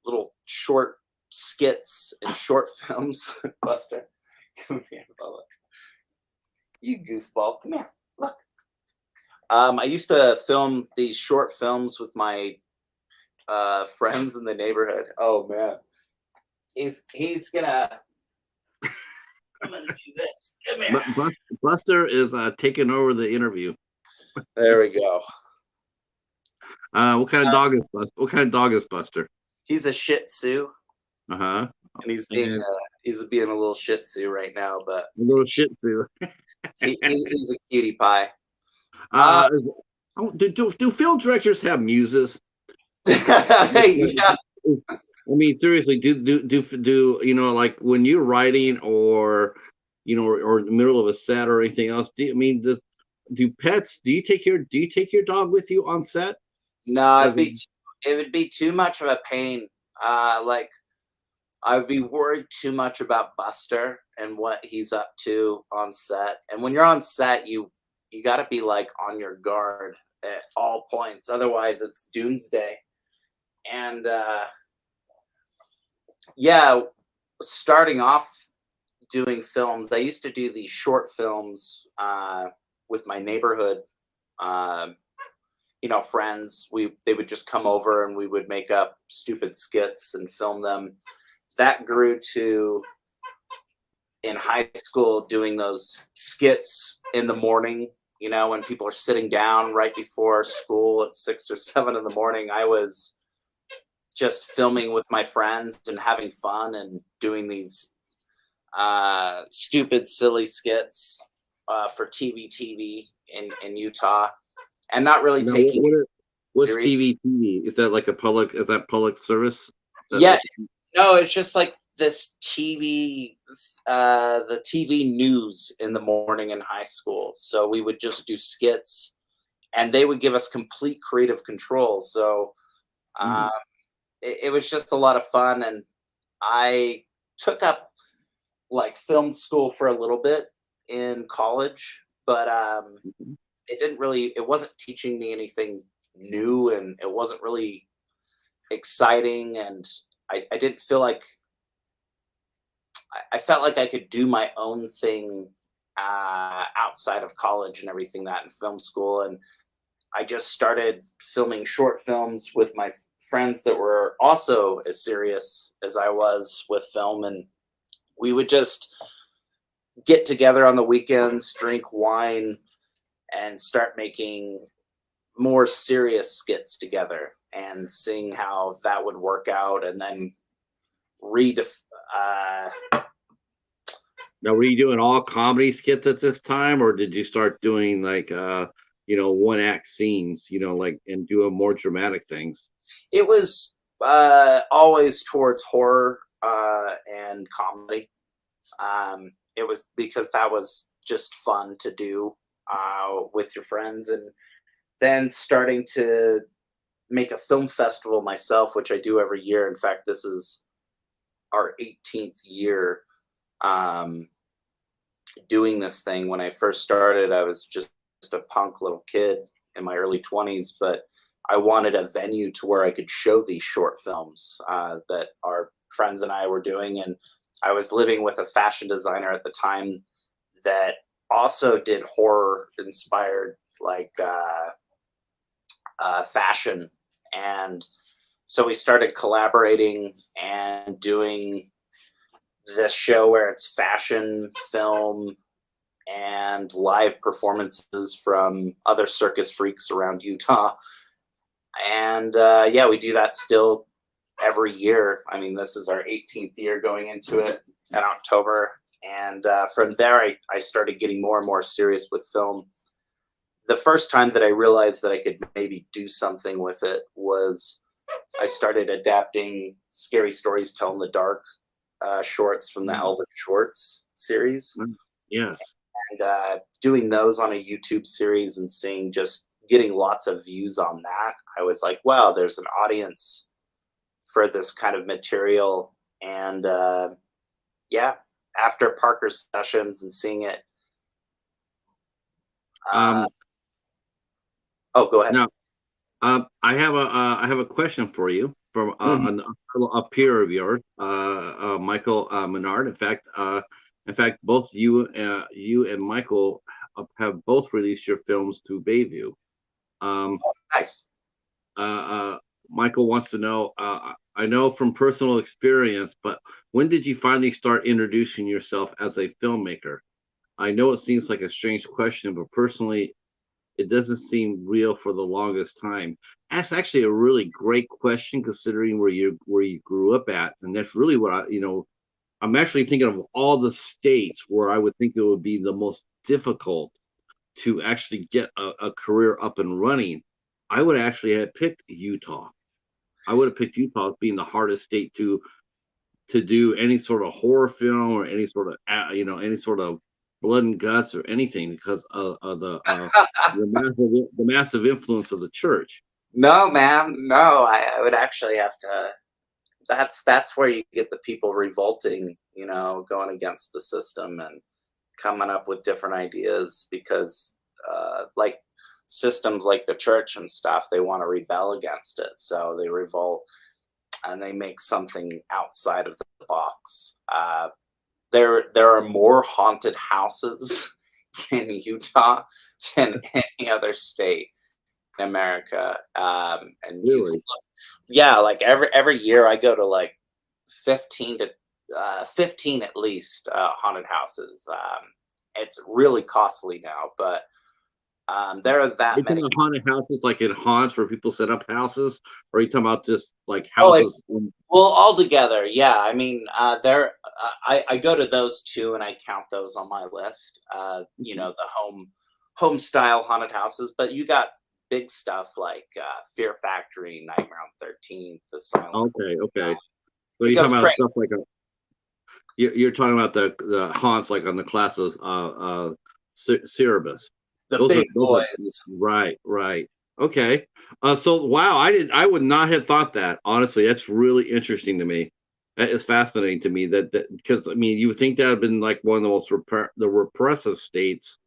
Speaker 2: little short skits and short films. Buster, come here, Bubba. You goofball, come here. Look. I used to film these short films with my friends in the neighborhood. Oh man, he's gonna. I'm gonna do this. Come here.
Speaker 1: Buster is taking over the interview.
Speaker 2: There we go.
Speaker 1: What kind of dog is Buster? What kind of dog is Buster?
Speaker 2: He's a Shih Tzu,
Speaker 1: Uh-huh.
Speaker 2: and he's
Speaker 1: And
Speaker 2: being a little Shih Tzu right now, but
Speaker 1: a little Shih Tzu.
Speaker 2: he's a cutie pie.
Speaker 1: Uh, do film directors have muses?
Speaker 2: Yeah.
Speaker 1: I mean, seriously, do like when you're writing or or in the middle of a set or anything else? Do pets? Do you take your dog with you on set?
Speaker 2: No,
Speaker 1: As a,
Speaker 2: it would be too much of a pain. Like I would be worried too much about Buster and what he's up to on set. And when you're on set, you got to be like on your guard at all points. Otherwise, it's doomsday. And yeah, starting off doing films, I used to do these short films with my neighborhood. Uh, friends. They would just come over and we would make up stupid skits and film them. That grew to in high school doing those skits in the morning. When people are sitting down right before school at 6 or 7 in the morning, I was just filming with my friends and having fun and doing these stupid, silly skits for TV in Utah, and not really
Speaker 1: now,
Speaker 2: taking
Speaker 1: what's
Speaker 2: serious.
Speaker 1: TV? Is that like is that public service?
Speaker 2: Yeah,
Speaker 1: Like,
Speaker 2: no, it's just like this TV, the TV news in the morning in high school. So we would just do skits, and they would give us complete creative control. So
Speaker 1: mm,
Speaker 2: it was just a lot of fun, and I took up like film school for a little bit in college, but
Speaker 1: mhm.
Speaker 2: it wasn't teaching me anything new, and it wasn't really exciting, and I didn't feel like I felt like I could do my own thing outside of college and everything that in film school. And I just started filming short films with my friends that were also as serious as I was with film. And we would just get together on the weekends, drink wine, and start making more serious skits together and seeing how that would work out, and then redef- uh,
Speaker 1: Now, were you doing all comedy skits at this time, or did you start doing like one act scenes, like and doing more dramatic things?
Speaker 2: it was always towards horror and comedy. It was because that was just fun to do with your friends, and then starting to make a film festival myself, which I do every year. In fact, this is our 18th year um, doing this thing. When I first started, I was just a punk little kid in my early 20s, but I wanted a venue to where I could show these short films that our friends and I were doing. And I was living with a fashion designer at the time that also did horror inspired like fashion. And so we started collaborating and doing this show where it's fashion, film, and live performances from other circus freaks around Utah. And yeah, we do that still every year. I mean, this is our 18th year going into it in October. And from there, I started getting more and more serious with film. The first time that I realized that I could maybe do something with it was I started adapting Scary Stories Tell in the Dark shorts from the Alvin Schwartz series.
Speaker 1: Yes.
Speaker 2: And doing those on a YouTube series and getting lots of views on that, I was like, wow, there's an audience for this kind of material. And yeah, after Parker's sessions and seeing it. Oh, go ahead.
Speaker 1: Now, I have a question for you from a peer of yours, Michael Menard. In fact, both you and Michael have both released your films to BayView.
Speaker 2: Nice.
Speaker 1: Michael wants to know. I know from personal experience, but when did you finally start introducing yourself as a filmmaker? I know it seems like a strange question, but personally, it doesn't seem real for the longest time. That's actually a really great question considering where you grew up at, and that's really what I'm actually thinking of all the states where I would think it would be the most difficult to actually get a career up and running. I would actually have picked Utah. I would have picked Utah as being the hardest state to do any sort of horror film or any sort of any sort of blood and guts or anything because of the massive influence of the church.
Speaker 2: No, man, no. I would actually have to. That's where you get the people revolting, going against the system and coming up with different ideas because, like systems like the church and stuff, they want to rebel against it, so they revolt and they make something outside of the box. There are more haunted houses in Utah than any other state in America. And
Speaker 1: Really?
Speaker 2: yeah, like every year I go to like 15 to 15 at least haunted houses. It's really costly now, but there are that
Speaker 1: Are you
Speaker 2: many.
Speaker 1: talking about haunted houses like in haunts where people set up houses, or are you talking about just like
Speaker 2: Oh,
Speaker 1: houses?
Speaker 2: well, all together, yeah. I mean, I go to those two, and I count those on my list. The home style haunted houses, but you got big stuff like Fear Factory, Nightmare on 13th, The Silent.
Speaker 1: Okay. So
Speaker 2: It
Speaker 1: you're
Speaker 2: goes
Speaker 1: talking about
Speaker 2: crazy.
Speaker 1: stuff like you're talking about the haunts like on the classes Cerebus.
Speaker 2: The
Speaker 1: Those are
Speaker 2: big boys.
Speaker 1: right. Okay. So wow, I would not have thought that. Honestly, that's really interesting to me. That is fascinating to me that because I mean you would think that would have been like one of the most repressive states.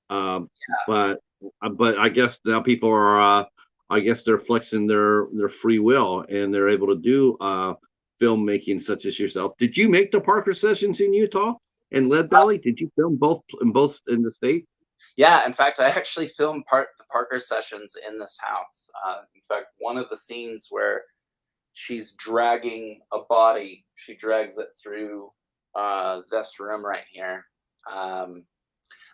Speaker 1: But I guess now people are I guess they're flexing their free will and they're able to do filmmaking such as yourself. Did you make the Parker sessions in Utah and Lead Belly? Did you film both in the state?
Speaker 2: Yeah, in fact, I actually filmed the Parker sessions in this house. In fact, one of the scenes where she's dragging a body, she drags it through this room right here.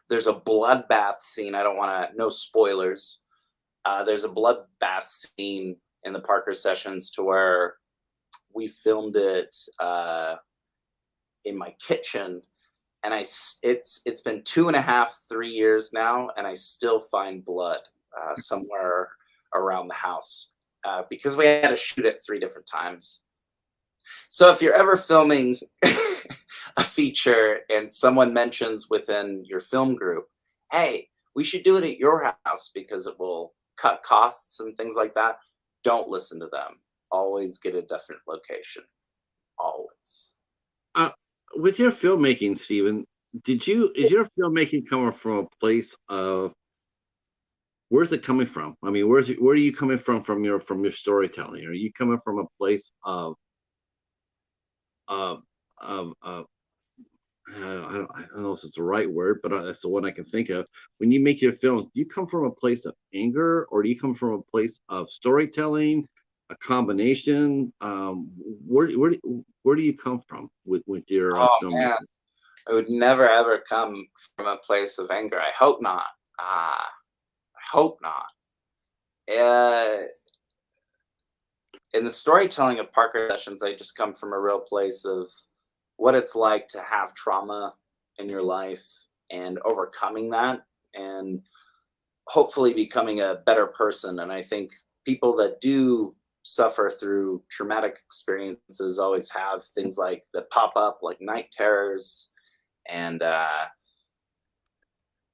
Speaker 2: There's a bloodbath scene. I don't want to, no spoilers. There's a bloodbath scene in the Parker sessions to where we filmed it in my kitchen, and it's been 2.5, 3 years now, and I still find blood somewhere around the house because we had to shoot it 3 different times. So if you're ever filming a feature and someone mentions within your film group, hey, we should do it at your house because it will cut costs and things like that, don't listen to them. Always get a different location. Always.
Speaker 1: With your filmmaking, Stephen, is your filmmaking coming from a place of, where's it coming from? I mean, where are you coming from your storytelling? Are you coming from a place of I don't know if it's the right word, but that's the one I can think of. When you make your films, do you come from a place of anger, or do you come from a place of storytelling, a combination? Where do you come from with your
Speaker 2: Oh
Speaker 1: filmmaking?
Speaker 2: man, I would never ever come from a place of anger. I hope not. I hope not. In the storytelling of Parker sessions, I just come from a real place of what it's like to have trauma in your life and overcoming that and hopefully becoming a better person. And I think people that do suffer through traumatic experiences always have things like that pop up, like night terrors and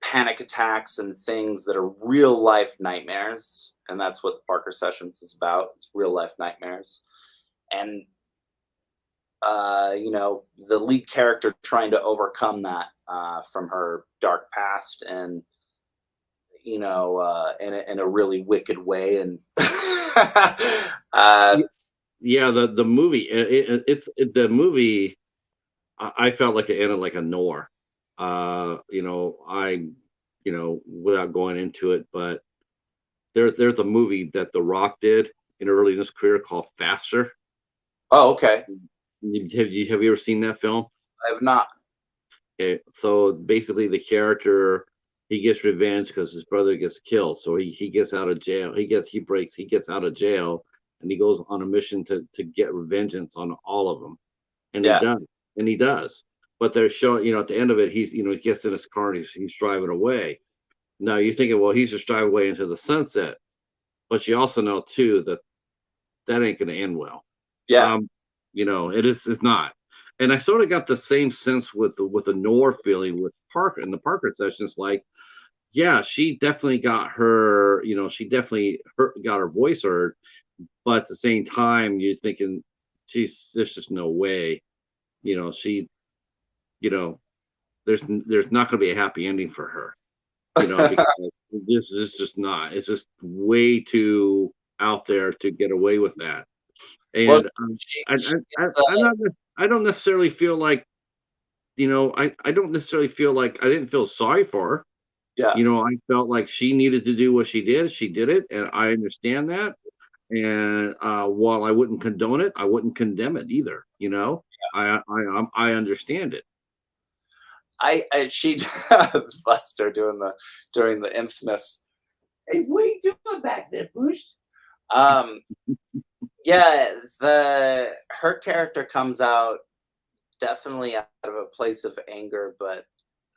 Speaker 2: panic attacks and things that are real life nightmares. And that's what the Parker sessions is about. It's real life nightmares. And the lead character trying to overcome that from her dark past, and in a really wicked way. And
Speaker 1: Yeah, the movie, it's the movie. I felt like it ended like a noir. Without going into it, but there's a movie that The Rock did early in his career called Faster.
Speaker 2: Oh, okay.
Speaker 1: Have you ever seen that film?
Speaker 2: I have not.
Speaker 1: Okay, so basically the character, he gets revenge because his brother gets killed. So he gets out of jail. He gets out of jail, and he goes on a mission to get vengeance on all of them. And
Speaker 2: Yeah.
Speaker 1: he does. But they're showing, at the end of it, he gets in his car and he's driving away. Now you're thinking, well, he's just driving away into the sunset. But you also know too that ain't gonna end well.
Speaker 2: Yeah.
Speaker 1: It's not. And I sort of got the same sense with the noir feeling with Parker in the Parker sessions. Like, yeah, she definitely got her, got her voice heard, but at the same time, you're thinking, there's just no way, there's not going to be a happy ending for her, because this is just not. It's just way too out there to get away with that. And I don't necessarily feel like, I don't necessarily feel like I didn't feel sorry for her.
Speaker 2: Yeah.
Speaker 1: I felt like she needed to do what she did. She did it, and I understand that. And while I wouldn't condone it, I wouldn't condemn it either. I understand it.
Speaker 2: She Buster during the infamous, "Hey, what are you doing back there, Bruce?" Yeah, her character comes out definitely out of a place of anger, but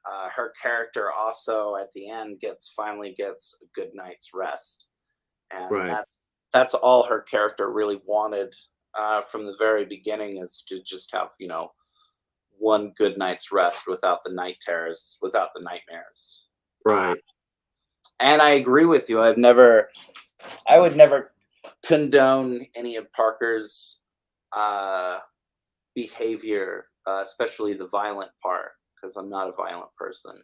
Speaker 2: her character also at the end finally gets a good night's rest, and
Speaker 1: Right.
Speaker 2: that's all her character really wanted from the very beginning, is to just have one good night's rest without the night terrors, without the nightmares.
Speaker 1: Right.
Speaker 2: And I agree with you. I would never condone any of Parker's behavior, especially the violent part, because I'm not a violent person.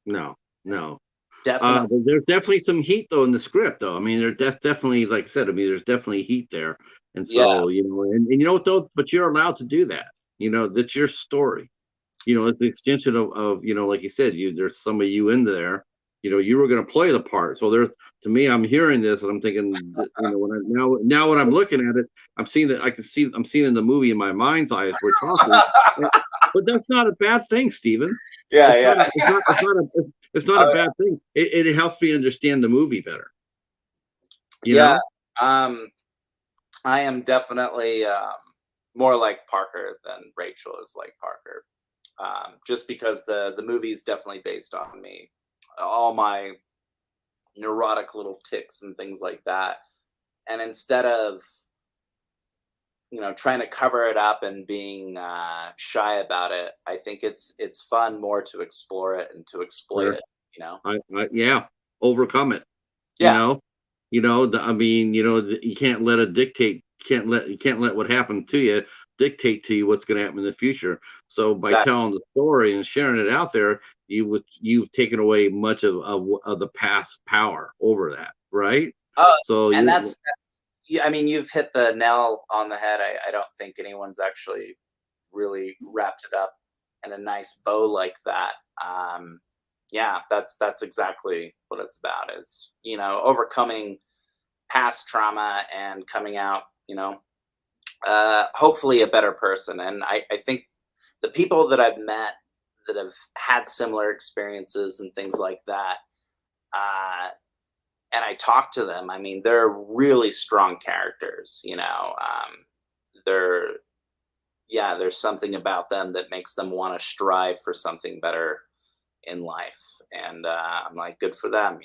Speaker 1: No.
Speaker 2: Definitely.
Speaker 1: There's definitely some heat though in the script, though. I mean, there's definitely, like I said, there's definitely heat there, and so and you know what though, but you're allowed to do that. That's your story. It's the extension of like you said, there's some of you in there, you were going to play the part. So there's, to me, I'm hearing this and I'm thinking, when now when I'm looking at it, I'm seeing it. I'm seeing in the movie in my mind's eye as we're talking. But that's not a bad thing, Stephen.
Speaker 2: Yeah,
Speaker 1: It's not.
Speaker 2: yeah,
Speaker 1: It's not a
Speaker 2: oh,
Speaker 1: bad thing. It helps me understand the movie better. You
Speaker 2: yeah.
Speaker 1: know.
Speaker 2: I am definitely more like Parker than Rachel is like Parker. Just because the movie is definitely based on me. All my neurotic little tics and things like that. And instead of trying to cover it up and being shy about it, I think it's fun more to explore it and to exploit
Speaker 1: Sure.
Speaker 2: it. You know?
Speaker 1: Yeah, overcome it. You
Speaker 2: Yeah,
Speaker 1: know, I mean, you can't let it dictate. You can't let what happened to you dictate to you what's going to happen in the future. So by
Speaker 2: exactly.
Speaker 1: telling the story and sharing it out there, you've taken away much of the past power over that, right?
Speaker 2: Oh,
Speaker 1: So
Speaker 2: and
Speaker 1: you
Speaker 2: that's yeah. I mean, you've hit the nail on the head. I don't think anyone's actually really wrapped it up in a nice bow like that. Yeah, that's exactly what it's about. Is overcoming past trauma and coming out, hopefully a better person. And I think the people that I've met that have had similar experiences and things like that, uh, and I talk to them, I mean, they're really strong characters. They're yeah, there's something about them that makes them want to strive for something better in life, and I'm like, good for them.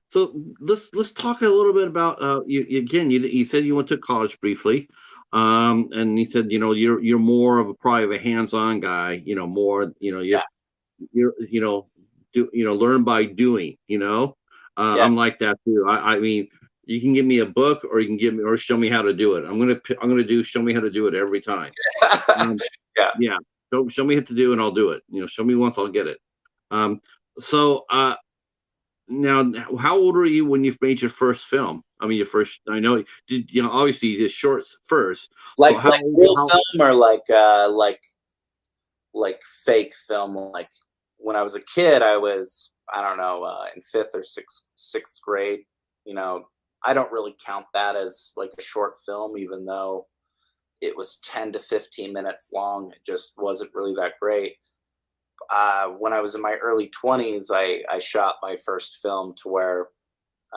Speaker 1: So let's talk a little bit about again. You said you went to college briefly, and you said you're more of a probably of a hands-on guy. More
Speaker 2: Yeah,
Speaker 1: you're learn by doing.
Speaker 2: yeah,
Speaker 1: I'm like that too. I mean, you can give me a book or you can give me or show me how to do it. I'm gonna do show me how to do it every time. Um,
Speaker 2: yeah.
Speaker 1: yeah, show me how to do and I'll do it. Show me once I'll get it. Um, so now, how old were you when you made your first film? I mean, your first. I know, obviously you did shorts first. So
Speaker 2: Like real
Speaker 1: how?
Speaker 2: film or like fake film. Like when I was a kid, I was, I don't know, in fifth or sixth grade. You know, I don't really count that as like a short film, even though it was 10 to 15 minutes long. It just wasn't really that great. When I was in my early 20s, I shot my first film to where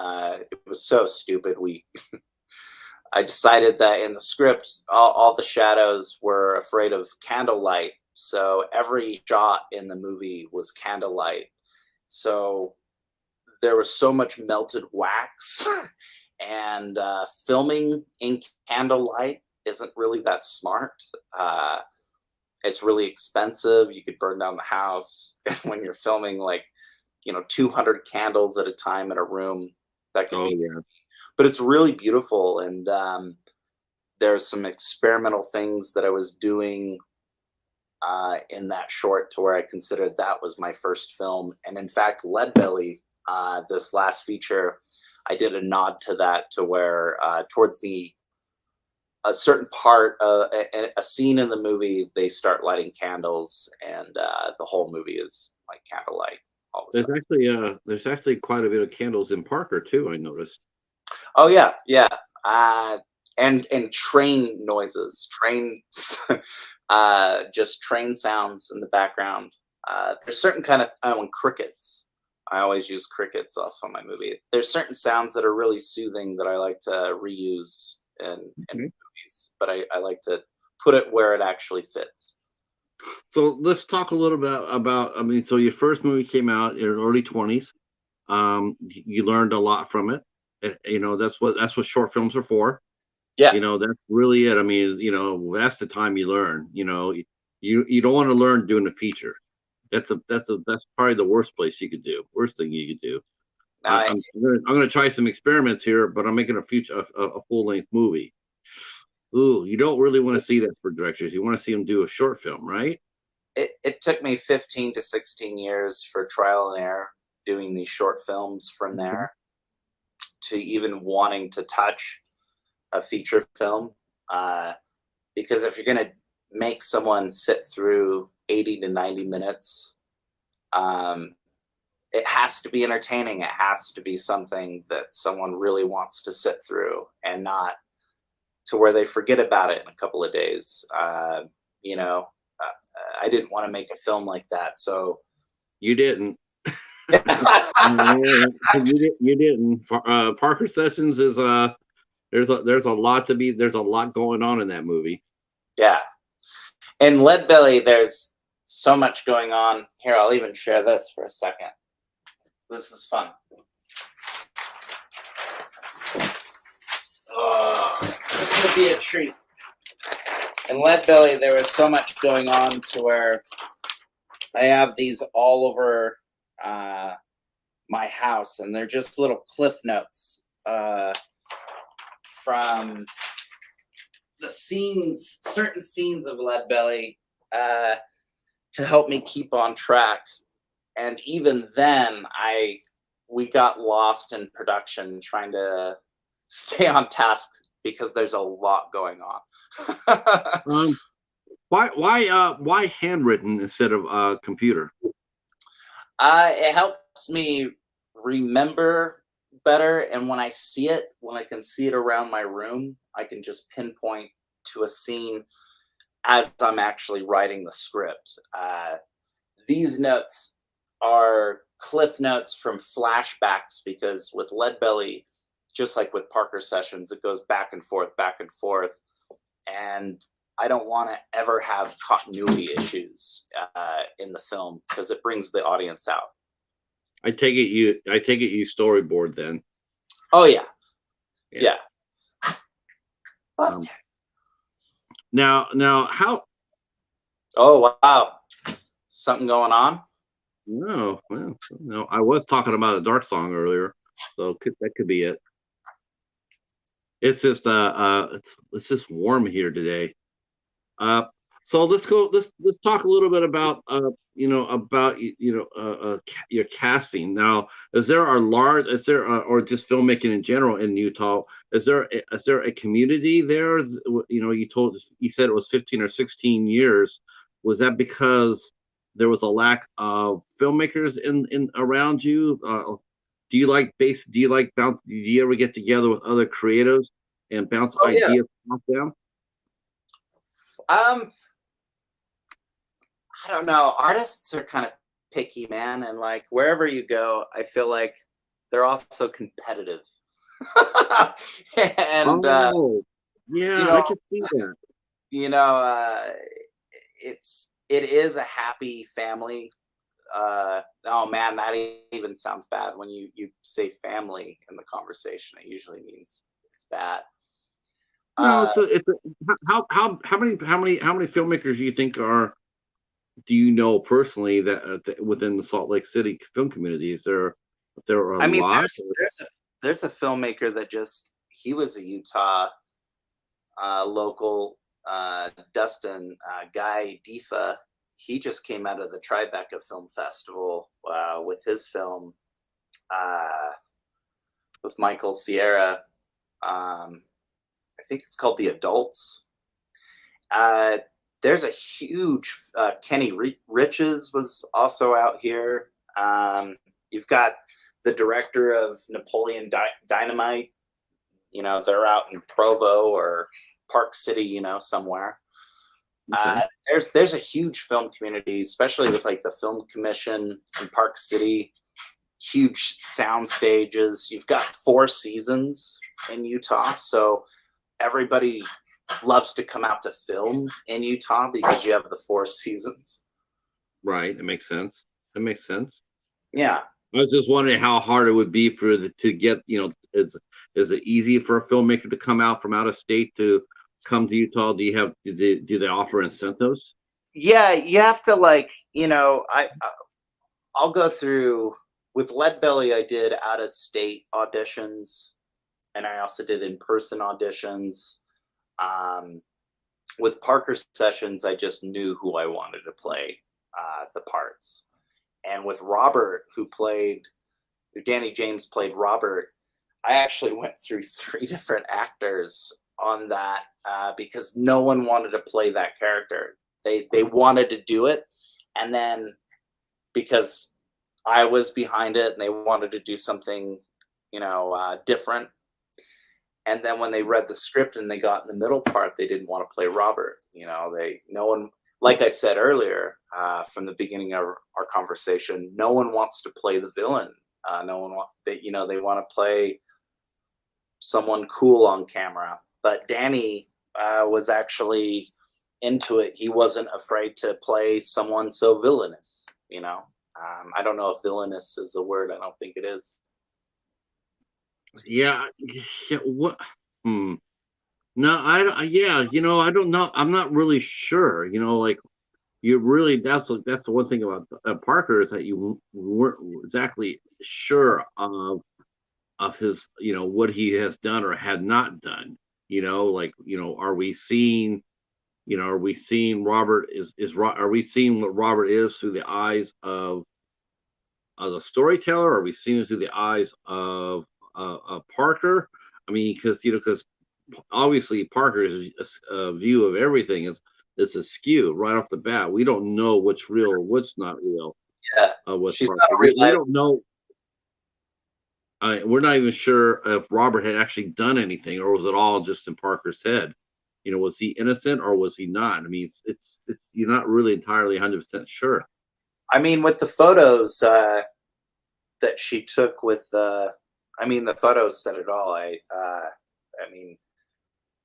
Speaker 2: it was so stupid. I decided that in the script, all the shadows were afraid of candlelight. So every shot in the movie was candlelight. So there was so much melted wax, and filming in candlelight isn't really that smart. It's really expensive. You could burn down the house when you're filming, like 200 candles at a time in a room. That could
Speaker 1: Oh
Speaker 2: be,
Speaker 1: yeah.
Speaker 2: but it's really beautiful. And there's some experimental things that I was doing in that short to where I considered that was my first film. And in fact, Leadbelly, this last feature, I did a nod to that, to where towards the a certain part, a scene in the movie, they start lighting candles, and the whole movie is like candlelight all of a sudden.
Speaker 1: There's actually quite a bit of candles in Parker too. I noticed.
Speaker 2: Oh yeah, yeah. Uh, and train noises, trains, just train sounds in the background. There's certain kind of, and crickets. I always use crickets also in my movie. There's certain sounds that are really soothing that I like to reuse in
Speaker 1: Okay.
Speaker 2: movies, but I like to put it where it actually fits.
Speaker 1: So let's talk a little bit about. I mean, so your first movie came out in your early 20s. You learned a lot from it. That's what short films are for.
Speaker 2: Yeah,
Speaker 1: That's really it. I mean, that's the time you learn. You don't want to learn doing a feature. That's probably the worst place you could do. Worst thing you could do.
Speaker 2: now
Speaker 1: I'm gonna try some experiments here, but I'm making a full length movie. Ooh, you don't really want to see that for directors. You want to see them do a short film, right?
Speaker 2: it took me 15 to 16 years for trial and error doing these short films from
Speaker 1: Mhm.
Speaker 2: there to even wanting to touch a feature film. Uh, because if you're going to make someone sit through 80 to 90 minutes, um, it has to be entertaining. It has to be something that someone really wants to sit through, and not to where they forget about it in a couple of days. You know, I didn't want to make a film like that, so
Speaker 1: You didn't. You didn't. Parker Sessions is there's a lot to be, there's a lot going on in that movie.
Speaker 2: yeah. In Leadbelly, there's so much going on. Here, I'll even share this for a second. This is fun. Oh, this would be a treat. In Leadbelly, there was so much going on to where I have these all over my house, and they're just little cliff notes from the scenes, certain scenes of Leadbelly, to help me keep on track. And even then, we got lost in production trying to stay on task because there's a lot going on.
Speaker 1: Why handwritten instead of computer?
Speaker 2: It helps me remember better, and when I see it, when I can see it around my room, I can just pinpoint to a scene as I'm actually writing the script. These notes are cliff notes from flashbacks, because with Leadbelly, just like with Parker Sessions, it goes back and forth, and I don't want to ever have continuity issues in the film, because it brings the audience out.
Speaker 1: I take it you storyboard then.
Speaker 2: Oh yeah.
Speaker 1: Now how?
Speaker 2: Oh wow, something going on?
Speaker 1: No, well, no. I was talking about a Dark song earlier, so that could be it. It's just it's just warm here today. So let's talk a little bit about your casting. Now, is there or just filmmaking in general in Utah? Is there a community there? You said it was 15 or 16 years. Was that because there was a lack of filmmakers in around you? Do you bounce? Do you ever get together with other creatives and bounce ideas off them?
Speaker 2: I don't know. Artists are kind of picky, man, and like wherever you go, I feel like they're also competitive. And
Speaker 1: yeah, I can see that.
Speaker 2: It is a happy family. Oh man, that even sounds bad when you say family in the conversation. It usually means it's bad.
Speaker 1: No, how many filmmakers do you think do you know personally that within the Salt Lake City film community? There are a lot.
Speaker 2: There's a filmmaker that he was a Utah local, Dustin Guy Difa. He just came out of the Tribeca Film Festival with his film with Michael Sierra. I think it's called The Adults. There's a huge Kenny Riches was also out here. You've got the director of Napoleon Dynamite. They're out in Provo or Park City, somewhere. Okay. There's a huge film community, especially with like the Film Commission in Park City. Huge sound stages. You've got 4 seasons in Utah, so everybody loves to come out to film in Utah because you have the 4 seasons.
Speaker 1: Right. That makes sense.
Speaker 2: Yeah.
Speaker 1: I was just wondering how hard it would be to get, is it easy for a filmmaker to come out from out of state to come to Utah? Do they offer incentives?
Speaker 2: Yeah, you have to I'll go through with Leadbelly. I did out of state auditions, and I also did in-person auditions. With Parker Sessions, I just knew who I wanted to play the parts. And with Robert, who Danny James played Robert, I actually went through 3 different actors on that because no one wanted to play that character. They wanted to do it, and then because I was behind it, and they wanted to do something, different. And then when they read the script and they got in the middle part, they didn't want to play Robert. No one, like I said earlier, from the beginning of our conversation, no one wants to play the villain. No one they want to play someone cool on camera. But Danny was actually into it. He wasn't afraid to play someone so villainous. I don't know if villainous is a word. I don't think it is.
Speaker 1: Yeah. What? Hmm. No, I don't. Yeah, I don't know. I'm not really sure. Like you really. That's the one thing about Parker is that you weren't exactly sure of his, what he has done or had not done. Like are we seeing Robert are we seeing what Robert is through the eyes of the storyteller? Or are we seeing it through the eyes of Parker? I mean, because obviously Parker's view of everything is askew right off the bat. We don't know what's real or what's not real.
Speaker 2: Yeah,
Speaker 1: With
Speaker 2: she's
Speaker 1: Parker,
Speaker 2: not a real.
Speaker 1: we don't know. We're not even sure if Robert had actually done anything, or was it all just in Parker's head? Was he innocent or was he not? I mean, it's you're not really entirely 100% sure.
Speaker 2: I mean, with the photos that she took with, the photos said it all. I mean,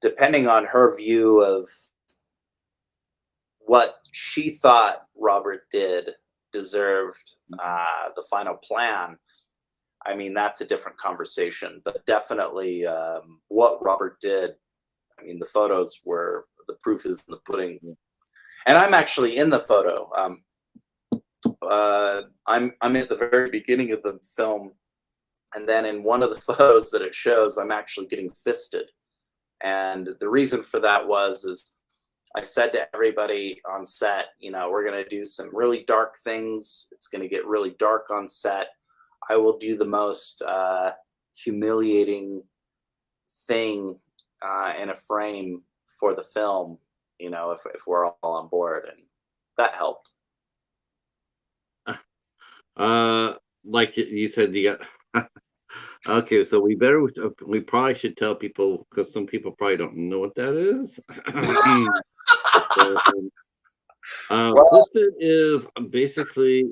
Speaker 2: depending on her view of what she thought Robert deserved the final plan. I mean, that's a different conversation, but definitely what Robert did. I mean, the photos were the proof is in the pudding, and I'm actually in the photo. I'm at the very beginning of the film, and then in one of the photos that it shows, I'm actually getting fisted, and the reason for that is I said to everybody on set, we're going to do some really dark things. It's going to get really dark on set. I will do the most humiliating thing in a frame for the film, if we're all on board, and that helped.
Speaker 1: Like you said, you got. Okay, so we probably should tell people, because some people probably don't know what that is. Listed is basically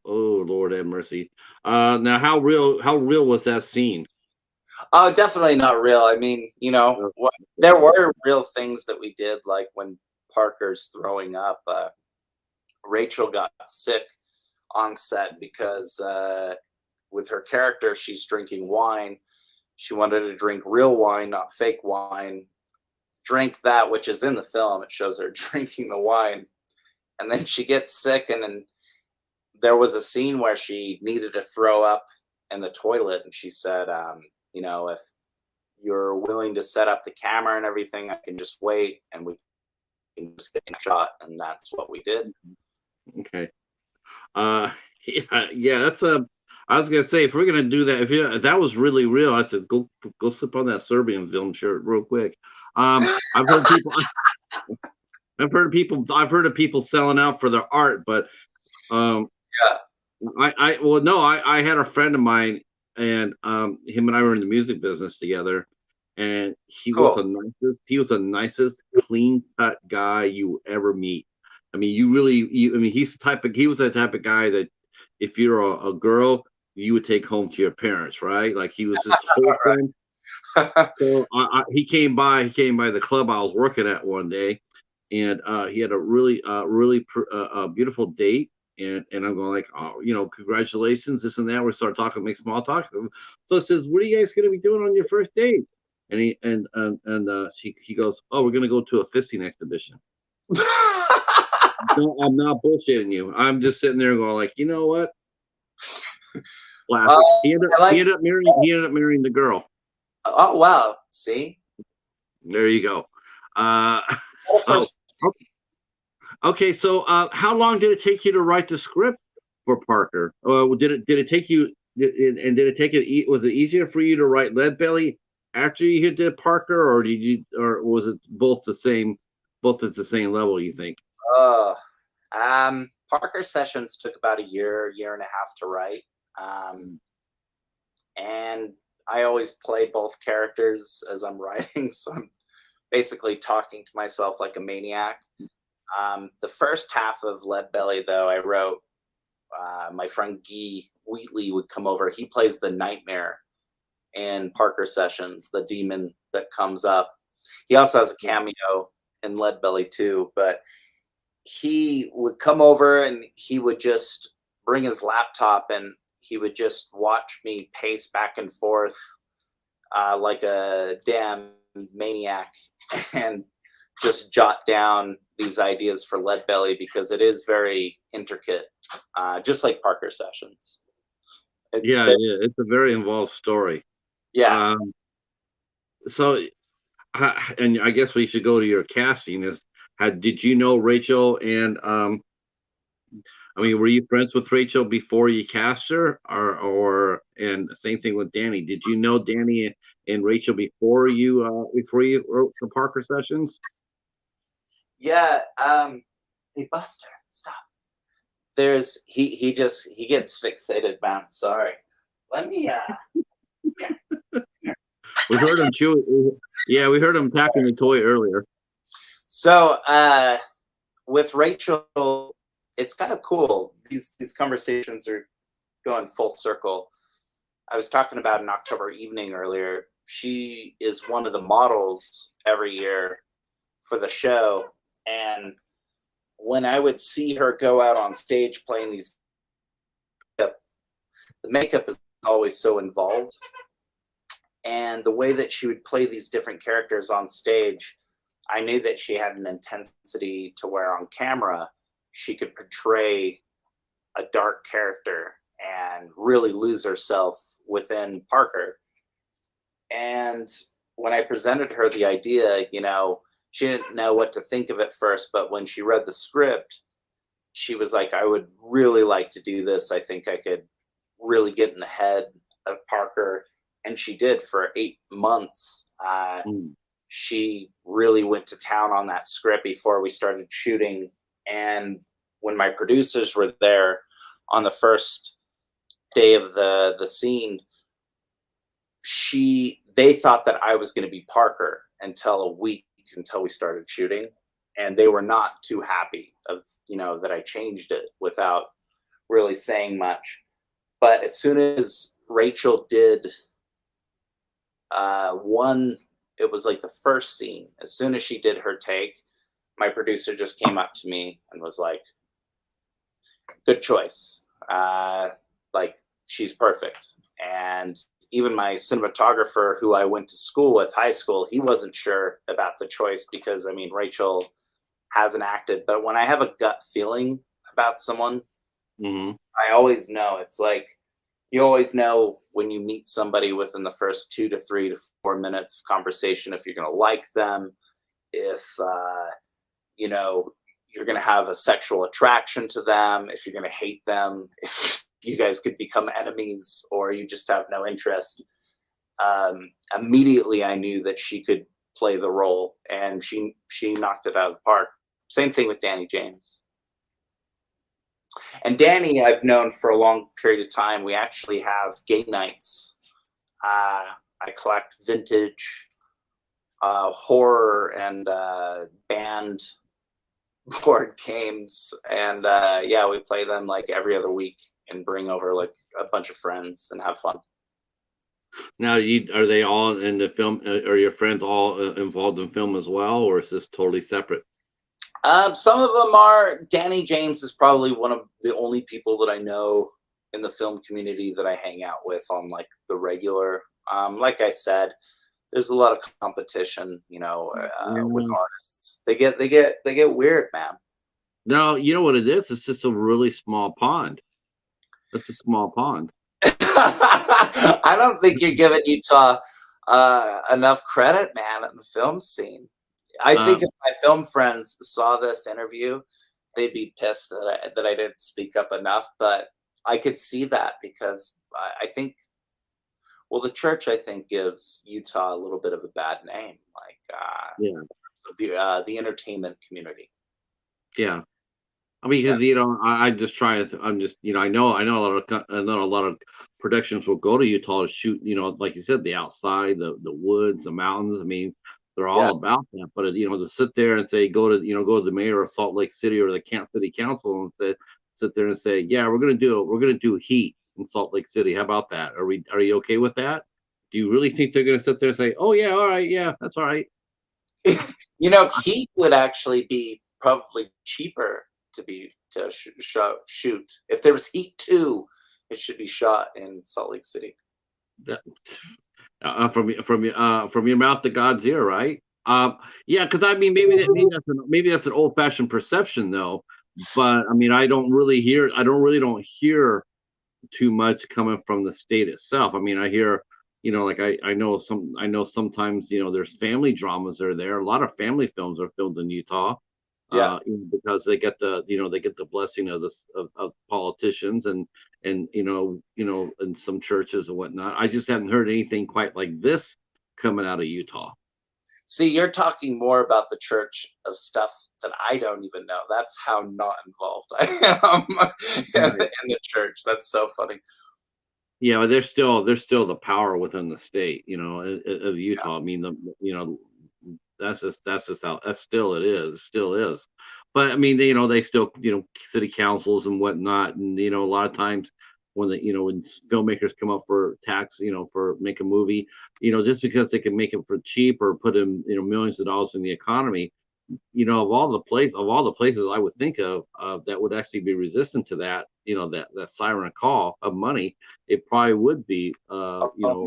Speaker 1: oh Lord have mercy. Now how real was that scene?
Speaker 2: Oh, definitely not real. I mean, there were real things that we did, like when Parker's throwing up. Rachel got sick on set because with her character, she's drinking wine. She wanted to drink real wine, not fake wine. Drink that, which is in the film. It shows her drinking the wine. And then she gets sick, and then there was a scene where she needed to throw up in the toilet, and she said, if you're willing to set up the camera and everything, I can just wait, and we can just get a shot, and that's what we did.
Speaker 1: Okay. Yeah, that's I was gonna say, if we're gonna do that, if that was really real, I said go slip on that Serbian film shirt real quick. I've heard people. I've heard of people selling out for their art, but
Speaker 2: yeah.
Speaker 1: I had a friend of mine, and him and I were in the music business together, and he was the nicest clean cut guy you ever meet. I mean, he was the type of guy that if you're a girl, you would take home to your parents, right? Like he was this whole thing. So he came by the club I was working at one day. And he had a really beautiful date, and I'm going like, oh, congratulations, this and that. We start talking, make small talk. So I says, what are you guys going to be doing on your first date? And he goes, oh, we're going to go to a fisting exhibition. No, I'm not bullshitting you. I'm just sitting there going like, you know what? He ended up marrying the girl.
Speaker 2: Oh wow! See,
Speaker 1: there you go. Okay, so how long did it take you to write the script for Parker? Did it take you? Was it easier for you to write Leadbelly after you did Parker, or was it both at the same level? You think?
Speaker 2: Parker Sessions took about a year and a half to write. Um, and I always play both characters as I'm writing, so I'm basically talking to myself like a maniac. The first half of Lead Belly, though, I wrote. My friend Guy Wheatley would come over. He plays the nightmare in Parker Sessions, the demon that comes up. He also has a cameo in Lead Belly too, but he would come over and he would just bring his laptop and he would just watch me pace back and forth like a damn maniac and just jot down these ideas for Lead Belly because it is very intricate, just like Parker Sessions.
Speaker 1: Yeah, it's a very involved story.
Speaker 2: Yeah.
Speaker 1: So, and I guess we should go to your casting. Did you know Rachel? And I mean, were you friends with Rachel before you cast her, and same thing with Danny? Did you know Danny and Rachel before you wrote the Parker Sessions?
Speaker 2: Yeah. Hey, Buster, stop. He gets fixated, man. Sorry. Let me
Speaker 1: We heard him chew. Yeah, we heard him tapping the toy earlier.
Speaker 2: So with Rachel, it's kind of cool. These conversations are going full circle. I was talking about an October evening earlier. She is one of the models every year for the show, and when I would see her go out on stage playing these, the makeup is always so involved. And the way that she would play these different characters on stage, I knew that she had an intensity to where on camera, she could portray a dark character and really lose herself within Parker. And when I presented her the idea, she didn't know what to think of it first, but when she read the script, she was like, I would really like to do this. I think I could really get in the head of Parker. And she did for 8 months. She really went to town on that script before we started shooting. And when my producers were there on the first day of the scene, they thought that I was going to be Parker until we started shooting, and they were not too happy of that I changed it without really saying much. But as soon as Rachel did it was like the first scene, as soon as she did her take, my producer just came up to me and was like, good choice, like she's perfect. And even my cinematographer, who I went to school with, high school, he wasn't sure about the choice because, I mean, Rachel hasn't acted. But when I have a gut feeling about someone, I always know. It's like you always know when you meet somebody within the first 2 to 3 to 4 minutes of conversation if you're going to like them, if you're going to have a sexual attraction to them, if you're going to hate them, if you guys could become enemies or you just have no interest. Immediately I knew that she could play the role, and she knocked it out of the park. Same thing with Danny James. And Danny I've known for a long period of time. We actually have game nights. I collect vintage horror and band board games, and we play them like every other week and bring over like a bunch of friends and have fun.
Speaker 1: Now, are they all in the film? Are your friends all involved in film as well, or is this totally separate?
Speaker 2: Some of them are. Danny James is probably one of the only people that I know in the film community that I hang out with on like the regular. Like I said, there's a lot of competition, with artists. They get weird, man.
Speaker 1: No, you know what it is? It's just a really small pond. It's a small pond.
Speaker 2: I don't think you're giving Utah enough credit, man, in the film scene. I think if my film friends saw this interview, they'd be pissed that I didn't speak up enough. But I could see that because I think, well, the church I think gives Utah a little bit of a bad name, like the entertainment community.
Speaker 1: Yeah. I mean,
Speaker 2: Yeah,
Speaker 1: because I'm just trying to. I'm just I know a lot of I know a lot of productions will go to Utah to shoot. Like you said, the outside, the woods, the mountains. I mean, they're
Speaker 2: yeah.
Speaker 1: all about that. But to sit there and say go to the mayor of Salt Lake City or the city council and sit there and say, yeah, we're gonna do it. We're gonna do heat in Salt Lake City. How about that? Are you okay with that? Do you really think they're gonna sit there and say, oh yeah, all right, yeah, that's all right?
Speaker 2: Heat would actually be probably cheaper shoot. If there was Heat 2, it should be shot in Salt Lake City.
Speaker 1: That, from your mouth to God's ear, right? Yeah, because I mean, maybe that's an old fashioned perception, though. But I mean, I don't hear too much coming from the state itself. I mean, I hear, like I know sometimes there's family dramas that are there. A lot of family films are filmed in Utah,
Speaker 2: Yeah.
Speaker 1: because they get the blessing of of politicians and in some churches and whatnot. I just haven't heard anything quite like this coming out of Utah.
Speaker 2: See, you're talking more about the church of stuff that I don't even know. That's how not involved I am
Speaker 1: Right.
Speaker 2: in the church. That's so funny.
Speaker 1: Yeah, but there's still the power within the state, of
Speaker 2: Yeah.
Speaker 1: Utah. I mean, that's just how that's still it is, still is. But I mean, they still, city councils and whatnot, and a lot of times when when filmmakers come up for tax, for make a movie, just because they can make it for cheap or put in, millions of dollars in the economy, of all the places I would think of that would actually be resistant to that, that siren call of money, it probably would be,
Speaker 2: Oh man,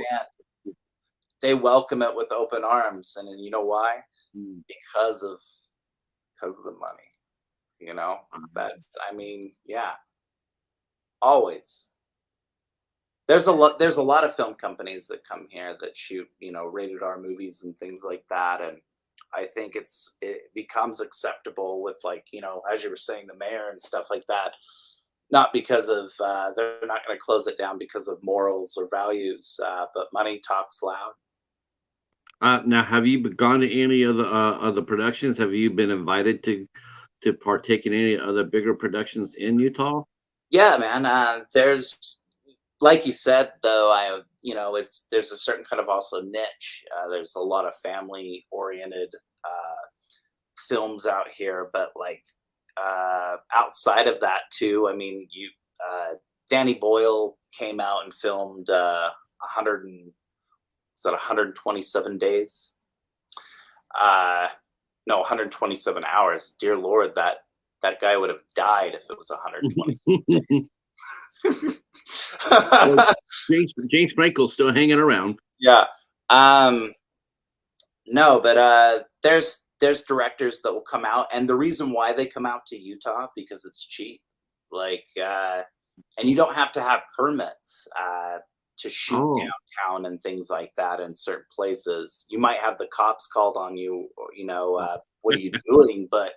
Speaker 2: they welcome it with open arms, and then you know why?
Speaker 1: mm,
Speaker 2: Because of the money. You know,
Speaker 1: um,
Speaker 2: that's I mean, yeah, always. There's a lot of film companies that come here that shoot, rated R movies and things like that. And I think it becomes acceptable with, like, as you were saying, the mayor and stuff like that. Not because of they're not going to close it down because of morals or values, but money talks loud.
Speaker 1: now, have you gone to any of the productions? Have you been invited to partake in any of the bigger productions in Utah?
Speaker 2: Yeah, man. There's, like you said, though, it's there's a certain kind of also niche. There's a lot of family oriented films out here, but like outside of that too. I mean, uh, Danny Boyle came out and filmed 100 and was that 127 days? No, 127 hours. Dear Lord, that guy would have died if it was 127
Speaker 1: Well,
Speaker 2: days.
Speaker 1: James Franco's still hanging around.
Speaker 2: Yeah. Um, no, but there's directors that will come out, and the reason why they come out to Utah because it's cheap. Like, and you don't have to have permits to shoot
Speaker 1: Oh,
Speaker 2: downtown and things like that in certain places. You might have the cops called on you, or, what are you doing? But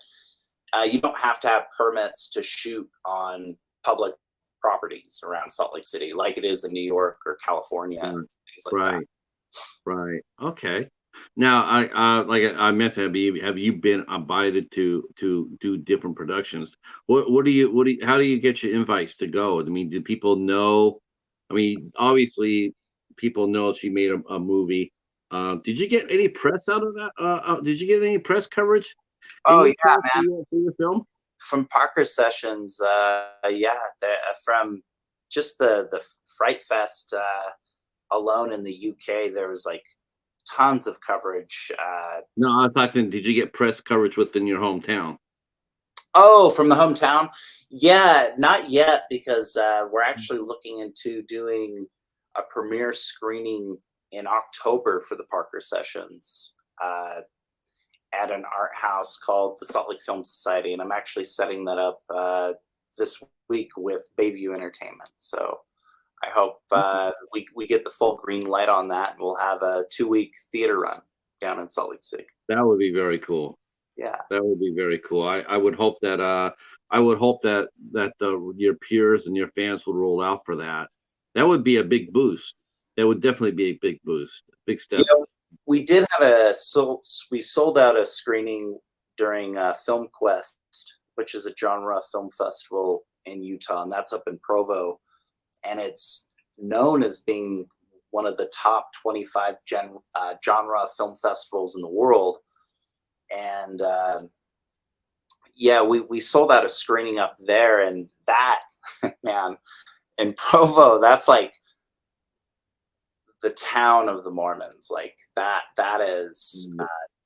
Speaker 2: you don't have to have permits to shoot on public properties around Salt Lake City, like it is in New York or California,
Speaker 1: right,
Speaker 2: things like that.
Speaker 1: right. Right. Okay. Now, like I mentioned, have you been invited to do different productions? How do you get your invites to go? I mean, do people know? I mean, obviously, people know she made a movie. Did you get any press out of that? Did you get any press coverage in
Speaker 2: Oh
Speaker 1: Utah
Speaker 2: yeah, man.
Speaker 1: for your film?
Speaker 2: From Parker Sessions, yeah, from just the Fright Fest alone in the UK, there was like tons of coverage.
Speaker 1: No, I was talking. Did you get press coverage within your hometown?
Speaker 2: Oh, from the hometown? Yeah, not yet because we're actually looking into doing a premiere screening in October for the Parker Sessions at an art house called the Salt Lake Film Society, and I'm actually setting that up this week with BayView Entertainment. So I hope we get the full green light on that, and we'll have a 2-week theater run down in Salt Lake City.
Speaker 1: That would be very cool.
Speaker 2: Yeah.
Speaker 1: That would be very cool. I would hope that your peers and your fans would roll out for that. That would be a big boost. That would definitely be a big boost, big
Speaker 2: You
Speaker 1: step.
Speaker 2: know, we did have we sold out a screening during Film Quest which is a genre film festival in Utah, and that's up in Provo, and it's known as being one of the top 25 genre film festivals in the world. And yeah, we sold out a screening up there, and that man in Provo, that's like the town of the Mormons. Like that is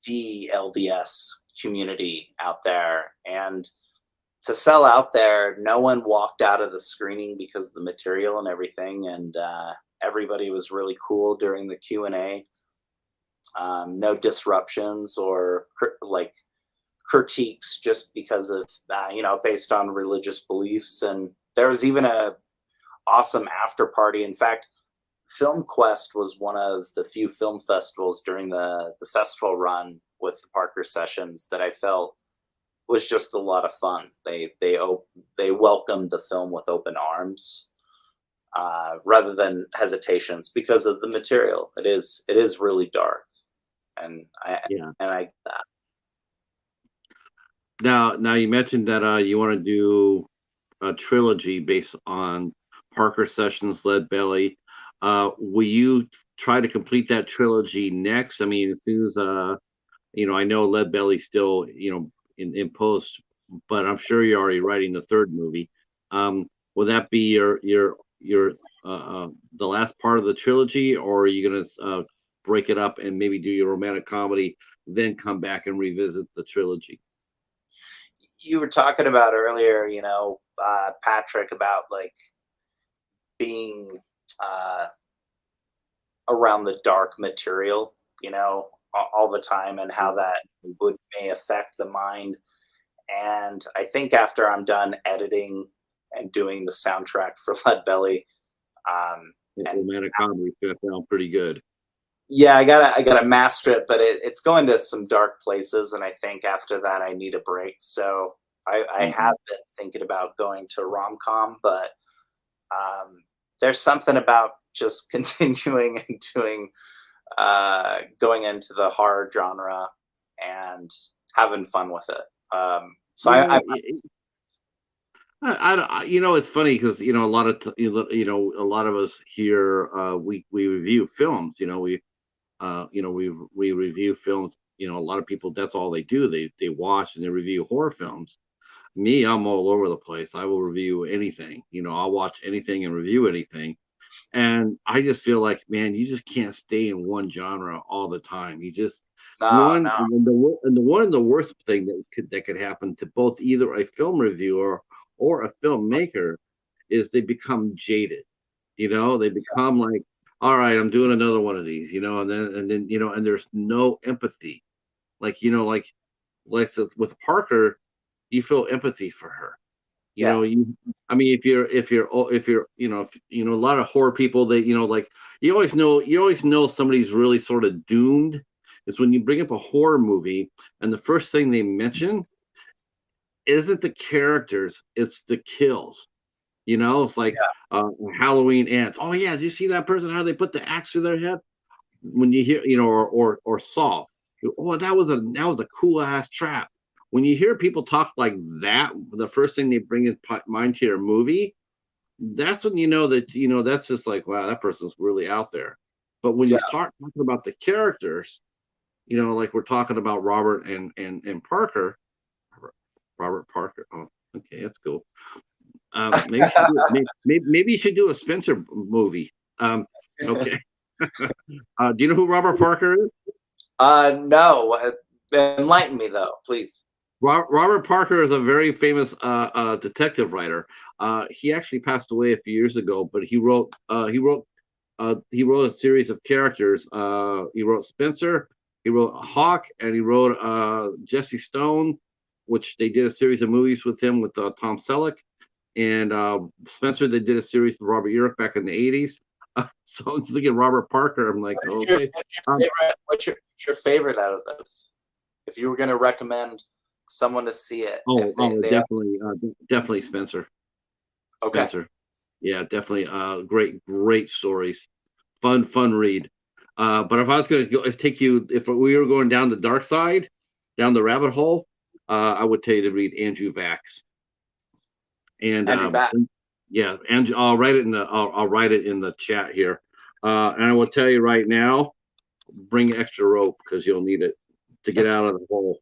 Speaker 2: the LDS community out there, and to sell out there, no one walked out of the screening because of the material and everything, and everybody was really cool during the Q&A. No disruptions or like critiques just because of based on religious beliefs. And there was even a awesome after party. In fact, Film Quest was one of the few film festivals during the festival run with the Parker sessions that I felt was just a lot of fun. They welcomed the film with open arms, rather than hesitations, because of the material. It is really dark, and I get that.
Speaker 1: Now you mentioned that you want to do a trilogy based on Parker Sessions, Lead Belly. Will you try to complete that trilogy next? I mean, as soon as I know Lead Belly's still in post, but I'm sure you're already writing the third movie. Will that be your the last part of the trilogy, or are you gonna break it up and maybe do your romantic comedy, then come back and revisit the trilogy?
Speaker 2: You were talking about earlier, Patrick, about like being around the dark material, all the time, and how that may affect the mind. And I think after I'm done editing and doing the soundtrack for Lead Belly,
Speaker 1: romantic comedy is gonna sound pretty good.
Speaker 2: Yeah, I gotta master it, but it's going to some dark places, and I think after that I need a break. So I have been thinking about going to rom-com, but there's something about just continuing and doing going into the horror genre and having fun with it. So
Speaker 1: it's funny because a lot of us here we review films. We review films. A lot of people, that's all they do. They watch and they review horror films. Me, I'm all over the place. I will review anything. I'll watch anything and review anything. And I just feel like, man, you just can't stay in one genre all the time. You just and the worst thing that could happen to both either a film reviewer or a filmmaker is they become jaded. They become like, all right, I'm doing another one of these, and then and there's no empathy. Like so with Parker, you feel empathy for her. I mean, if you're a lot of horror people, they like you always know somebody's really sort of doomed is when you bring up a horror movie and the first thing they mention isn't the characters, it's the kills. It's like Halloween ants. Oh yeah, did you see that person, how they put the axe through their head? When you hear or Saw, oh, that was a cool ass trap. When you hear people talk like that, the first thing they bring in mind to your movie, that's when that that's just like, wow, that person's really out there. But when you start talking about the characters, like we're talking about Robert and Parker, Robert Parker. Oh, okay, that's cool. Maybe you should do a Spencer movie. Okay. Do you know who Robert Parker is?
Speaker 2: No. Enlighten me though, please.
Speaker 1: Robert Parker is a very famous detective writer. He actually passed away a few years ago, but he wrote a series of characters. He wrote Spencer, he wrote Hawk, and he wrote Jesse Stone, which they did a series of movies with him with Tom Selleck. And Spencer, they did a series with Robert Urich back in the 80s. So I'm looking at Robert Parker. I'm like, okay.
Speaker 2: What's your favorite out of those? If you were going to recommend someone to see it.
Speaker 1: Definitely Spencer.
Speaker 2: Okay.
Speaker 1: Spencer. Yeah, definitely. Great stories. Fun read. But if I was going to take you, if we were going down the dark side, down the rabbit hole, I would tell you to read Andrew Vax. And
Speaker 2: Andrew Bat.
Speaker 1: yeah, and I'll write it in the chat here. And I will tell you right now, bring extra rope because you'll need it to get out of the hole.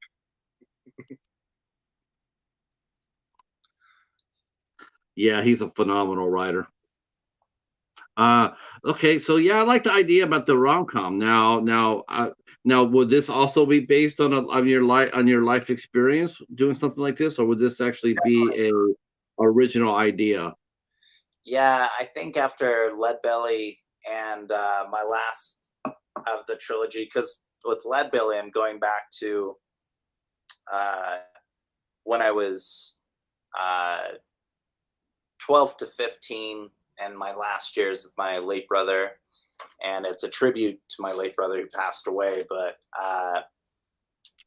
Speaker 1: Yeah, he's a phenomenal writer. Okay, so yeah, I like the idea about the rom-com. Now, would this also be based on your life experience doing something like this, or would this actually be a original idea?
Speaker 2: Yeah, I think after Lead Belly and my last of the trilogy, because with Lead Belly, I'm going back to uh, when I was uh, 12 to 15 and my last years with my late brother. And it's a tribute to my late brother who passed away. But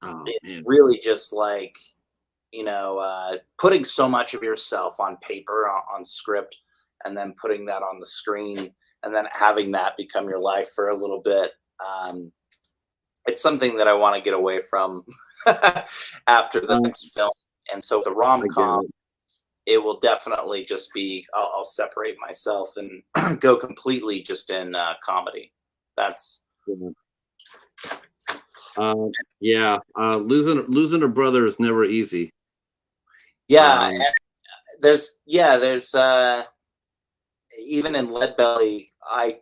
Speaker 1: Oh,
Speaker 2: it's
Speaker 1: man.
Speaker 2: really just like, putting so much of yourself on paper, on script, and then putting that on the screen and then having that become your life for a little bit. It's something that I want to get away from after the next film. And so the
Speaker 1: I get
Speaker 2: rom-com,
Speaker 1: it.
Speaker 2: it will definitely just be, I'll separate myself and go completely just in comedy. That's
Speaker 1: Yeah, losing a brother is never easy.
Speaker 2: yeah.
Speaker 1: Um,
Speaker 2: And there's even in Lead Belly, I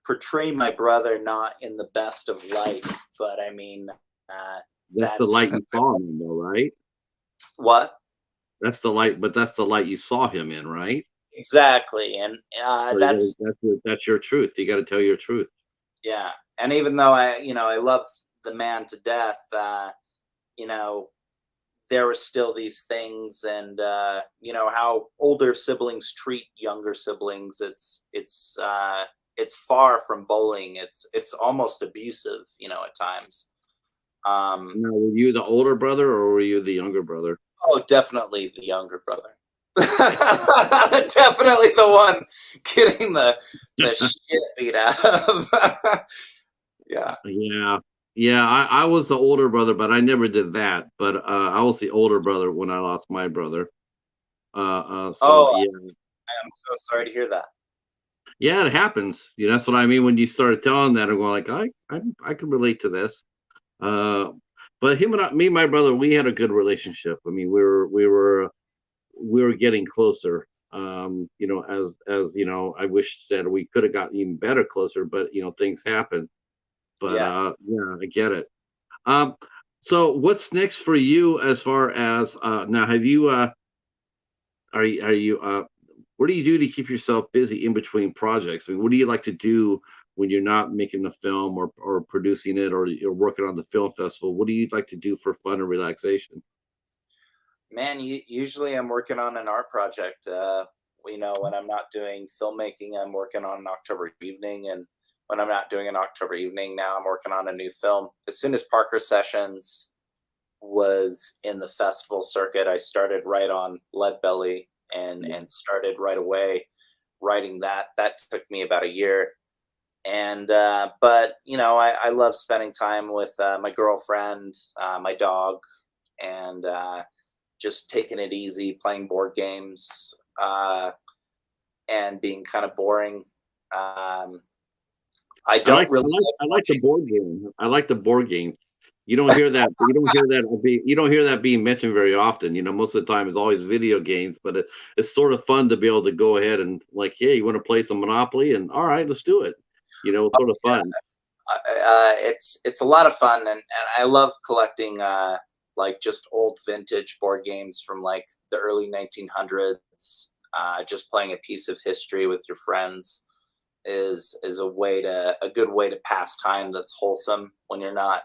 Speaker 2: portray my brother not in the best of light, but I mean,
Speaker 1: that's the
Speaker 2: that's
Speaker 1: light you saw him in, though, right?
Speaker 2: what
Speaker 1: That's the light, but that's the light you saw him in, right?
Speaker 2: exactly. And
Speaker 1: So
Speaker 2: that's
Speaker 1: that's your truth. You got to tell your truth.
Speaker 2: yeah. And even though I love the man to death, you know, there were still these things, and how older siblings treat younger siblings. It's far from bullying. It's almost abusive, at times.
Speaker 1: Now, were you the older brother or were you the younger brother?
Speaker 2: Oh, definitely the younger brother. Definitely the one getting the shit beat out of. Yeah.
Speaker 1: Yeah, yeah. I was the older brother, but I never did that. But I was the older brother when I lost my brother. So
Speaker 2: Oh,
Speaker 1: yeah,
Speaker 2: I'm so sorry to hear that.
Speaker 1: yeah, it happens. That's what I mean when you started telling that. I'm going like, I can relate to this. Uh, but me and my brother, we had a good relationship. I mean, we were getting closer. I wish that we could have gotten even better closer, but things happen. But
Speaker 2: Yeah.
Speaker 1: yeah, I get it. Um, so what's next for you as far as now? Have you are you what do you do to keep yourself busy in between projects? I mean, what do you like to do when you're not making a film or producing it or you're working on the film festival? What do you like to do for fun and relaxation?
Speaker 2: Man, usually I'm working on an art project. When I'm not doing filmmaking, I'm working on an October evening, and when I'm not doing an October evening, now I'm working on a new film. As soon as Parker Sessions was in the festival circuit, I started right on Lead Belly and started right away writing that. That took me about a year, and but I love spending time with my girlfriend, my dog, and just taking it easy, playing board games, and being kind of boring. Um, I
Speaker 1: I
Speaker 2: don't
Speaker 1: like
Speaker 2: really like
Speaker 1: I like the
Speaker 2: watching.
Speaker 1: board game. I like the board game. You don't hear that. You don't hear that being mentioned very often. Most of the time it's always video games, but it's sort of fun to be able to go ahead and like, hey, you want to play some Monopoly? And all right, let's do it. It's sort of fun.
Speaker 2: It's a lot of fun, and I love collecting like just old vintage board games from like the early 1900s. Just playing a piece of history with your friends is a good way to pass time that's wholesome when you're not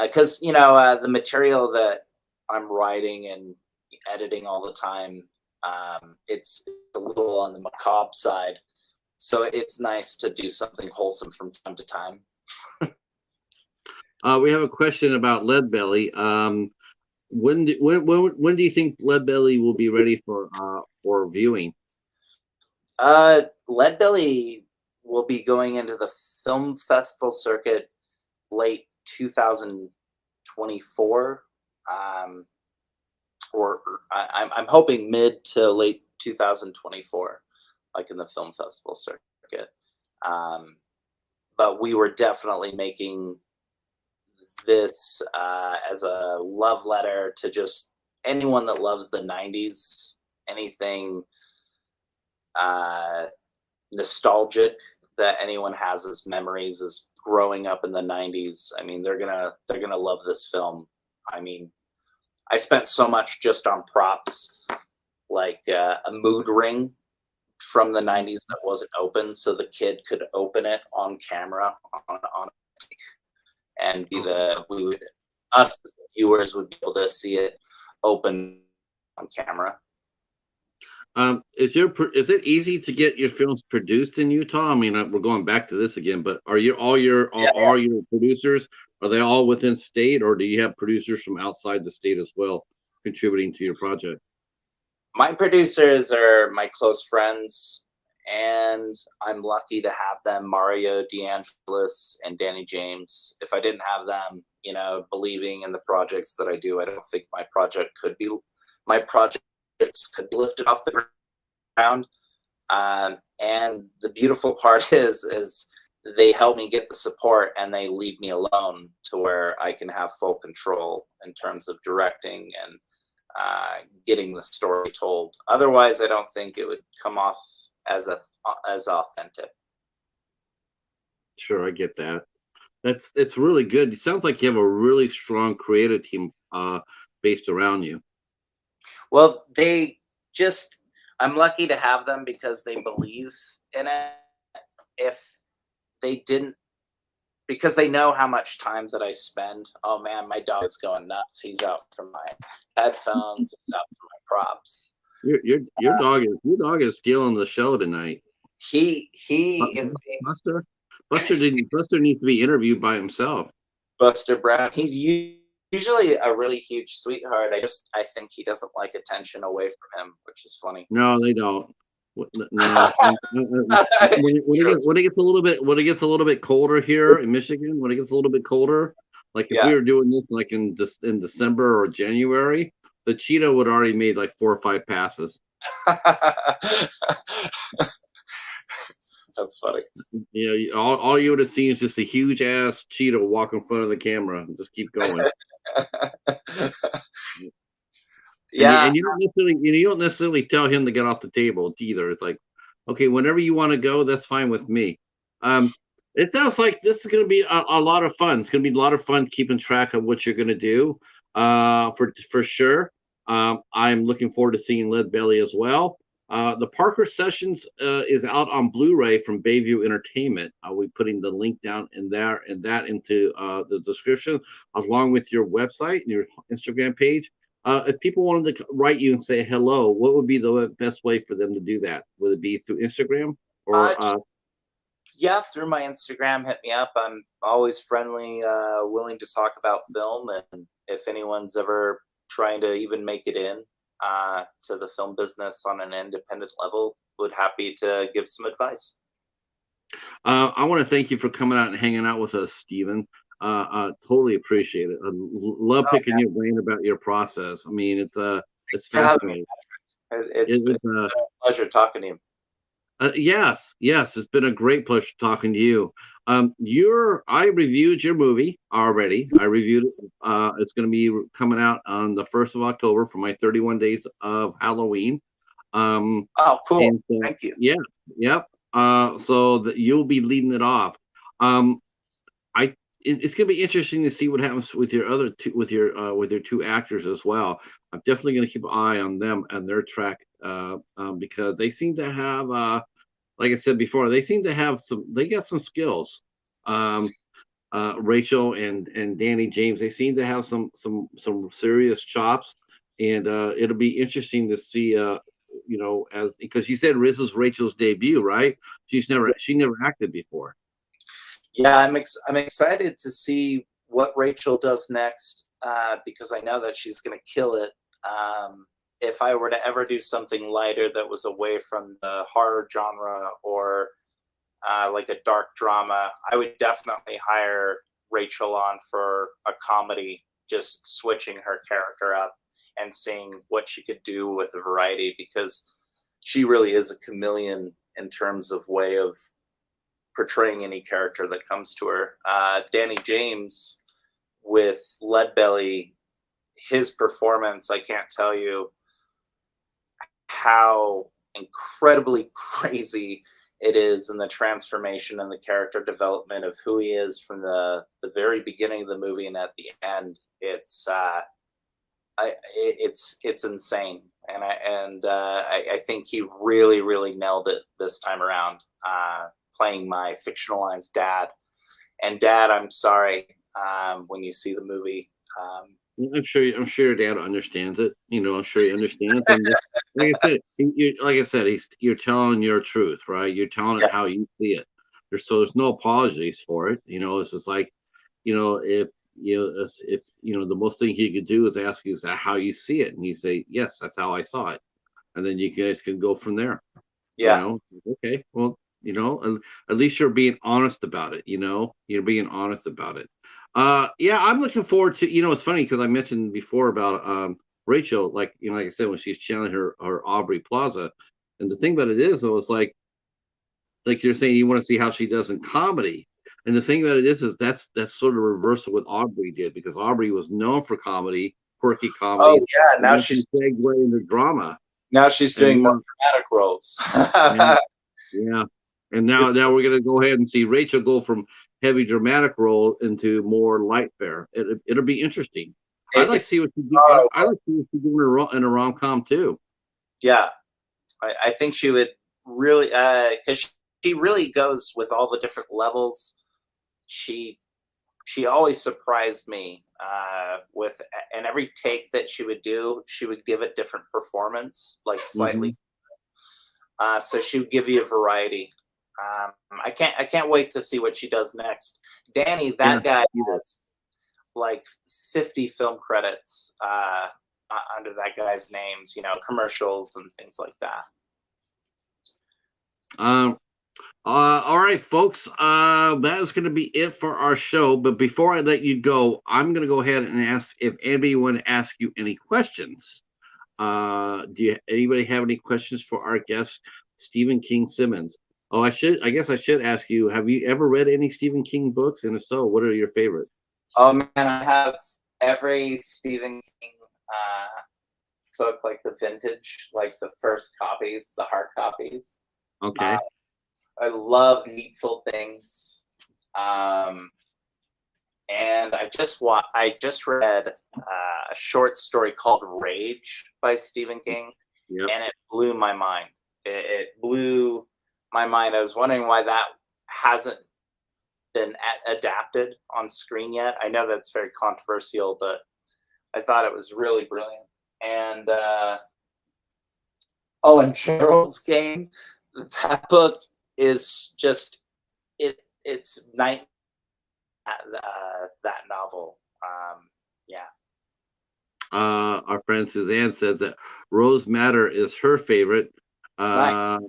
Speaker 2: because the material that I'm writing and editing all the time, it's a little on the macabre side, so it's nice to do something wholesome from time to time.
Speaker 1: We have a question about Lead Belly. When do you think Lead Belly will be ready for viewing?
Speaker 2: Lead Belly will be going into the film festival circuit late 2024. I'm hoping mid to late 2024, like in the film festival circuit. But we were definitely making this as a love letter to just anyone that loves the 90s, anything nostalgic that anyone has as memories as growing up in the 90s. I mean, they're gonna love this film. I mean, I spent so much just on props, like a mood ring from the 90s that wasn't open, so the kid could open it on camera on and be the we would us as the viewers would be able to see it open on camera.
Speaker 1: Is it easy to get your films produced in Utah? I mean, we're going back to this again, but are you
Speaker 2: Yeah,
Speaker 1: all your producers, are they all within state, or do you have producers from outside the state as well contributing to your project?
Speaker 2: my producers are my close friends, and I'm lucky to have them, Mario DeAngelis and Danny James. If I didn't have them, believing in the projects that I do, I don't think my projects could be lifted off the ground. And the beautiful part is they help me get the support and they leave me alone to where I can have full control in terms of directing and getting the story told. Otherwise, I don't think it would come off as authentic.
Speaker 1: Sure, I get that. It's really good. It sounds like you have a really strong creative team based around you.
Speaker 2: Well, I'm lucky to have them because they believe in it. If they didn't, because they know how much time that I spend. Oh man, my dog is going nuts. He's out for my headphones. He's out for my props.
Speaker 1: Your dog is stealing the show tonight.
Speaker 2: He is
Speaker 1: Buster. Buster needs to be interviewed by himself.
Speaker 2: Buster Brown. He's usually a really huge sweetheart. I think he doesn't like attention away from him, which is funny.
Speaker 1: No, they don't. No. When it gets a little bit colder here in Michigan, when it gets a little bit colder, like if
Speaker 2: Yeah.
Speaker 1: we were doing this like in December or January, the cheetah would already made like 4 or 5 passes.
Speaker 2: That's funny.
Speaker 1: Yeah, all you would have seen is just a huge ass cheetah walk in front of the camera and just keep going.
Speaker 2: Yeah.
Speaker 1: And you don't necessarily tell him to get off the table either. It's like, okay, whenever you want to go, that's fine with me. It sounds like this is going to be a lot of fun. It's going to be a lot of fun keeping track of what you're going to do, for sure. I'm looking forward to seeing Lead Belly as well. The Parker Sessions is out on Blu-ray from BayView Entertainment. I'll be putting the link down in there and that into the description, along with your website and your Instagram page. If people wanted to write you and say hello, what would be the best way for them to do that? Would it be through Instagram or?
Speaker 2: Yeah, through my Instagram, hit me up. I'm always friendly, willing to talk about film, and if anyone's ever trying to even make it in to the film business on an independent level, would happy to give some advice.
Speaker 1: I want to thank you for coming out and hanging out with us, Stephen. Totally appreciate it. I love picking your brain about your process. I mean, it's fascinating.
Speaker 2: It's a pleasure talking to you.
Speaker 1: Yes, it's been a great pleasure talking to you. I reviewed your movie already. I reviewed it. It's going to be coming out on the 1st of October for my 31 days of Halloween.
Speaker 2: Oh, cool.
Speaker 1: And,
Speaker 2: thank you.
Speaker 1: Yes, yep. So that you'll be leading it off. It's going to be interesting to see what happens with your other two, with your 2 actors as well. I'm definitely going to keep an eye on them and their track, because they seem to have, like I said before, they got some skills. Rachel and Danny James, they seem to have some serious chops, and it'll be interesting to see, as because you said this is Rachel's debut, right? She never acted before.
Speaker 2: Yeah, I'm excited to see what Rachel does next, because I know that she's going to kill it. If I were to ever do something lighter that was away from the horror genre or like a dark drama, I would definitely hire Rachel on for a comedy just switching her character up and seeing what she could do with a variety, because she really is a chameleon in terms of way of portraying any character that comes to her. Danny James with Leadbelly, his performance, I can't tell you how incredibly crazy it is in the transformation and the character development of who he is from the very beginning of the movie and at the end. It's insane, and I think he really nailed it this time around, playing my fictionalized dad. And Dad, I'm sorry when you see the movie.
Speaker 1: I'm sure your dad understands it. I'm sure he understands. And like I said, you're telling your truth, right? You're telling it how you see it. There's no apologies for it. It's just like, if the most thing he could do is ask you, is that how you see it? And you say, yes, that's how I saw it. And then you guys can go from there.
Speaker 2: Yeah.
Speaker 1: Okay, well, at least you're being honest about it. You're being honest about it. Yeah, I'm looking forward to. It's funny because I mentioned before about Rachel, like I said, when she's channeling her Aubrey Plaza, and the thing about it is, though, it's like you're saying, you want to see how she does in comedy, and the thing about it is that's sort of reversal what Aubrey did, because Aubrey was known for comedy, quirky comedy.
Speaker 2: Oh yeah, now she's
Speaker 1: segue into drama.
Speaker 2: Now she's doing more dramatic roles.
Speaker 1: Yeah. And now we're going to go ahead and see Rachel go from heavy dramatic role into more light fare. It'll be interesting. I'd like to see what she do. I'd like to see what she do in a rom-com too.
Speaker 2: Yeah, I think she would really, because she really goes with all the different levels. She always surprised me with, and every take that she would do, she would give a different performance, like slightly. So she would give you a variety. I can't wait to see what she does next. Danny, that guy has like 50 film credits under that guy's names, commercials and things like that.
Speaker 1: All right, folks. That is going to be it for our show. But before I let you go, I'm going to go ahead and ask if anybody want to ask you any questions. Anybody have any questions for our guest, Stephen King Simmons? Oh, I guess I should ask you, have you ever read any Stephen King books? And if so, what are your favorite?
Speaker 2: Oh man, I have every Stephen King book, like the vintage, like the first copies, the hard copies.
Speaker 1: Okay.
Speaker 2: I love Needful Things. And I just read a short story called Rage by Stephen King, and it blew my mind. It blew my mind. I was wondering why that hasn't been adapted on screen yet. I know that's very controversial, but I thought it was really brilliant. And and Gerald's Game, that book is just it's night. That novel.
Speaker 1: Our friend Suzanne says that Rose Madder is her favorite.
Speaker 2: Nice.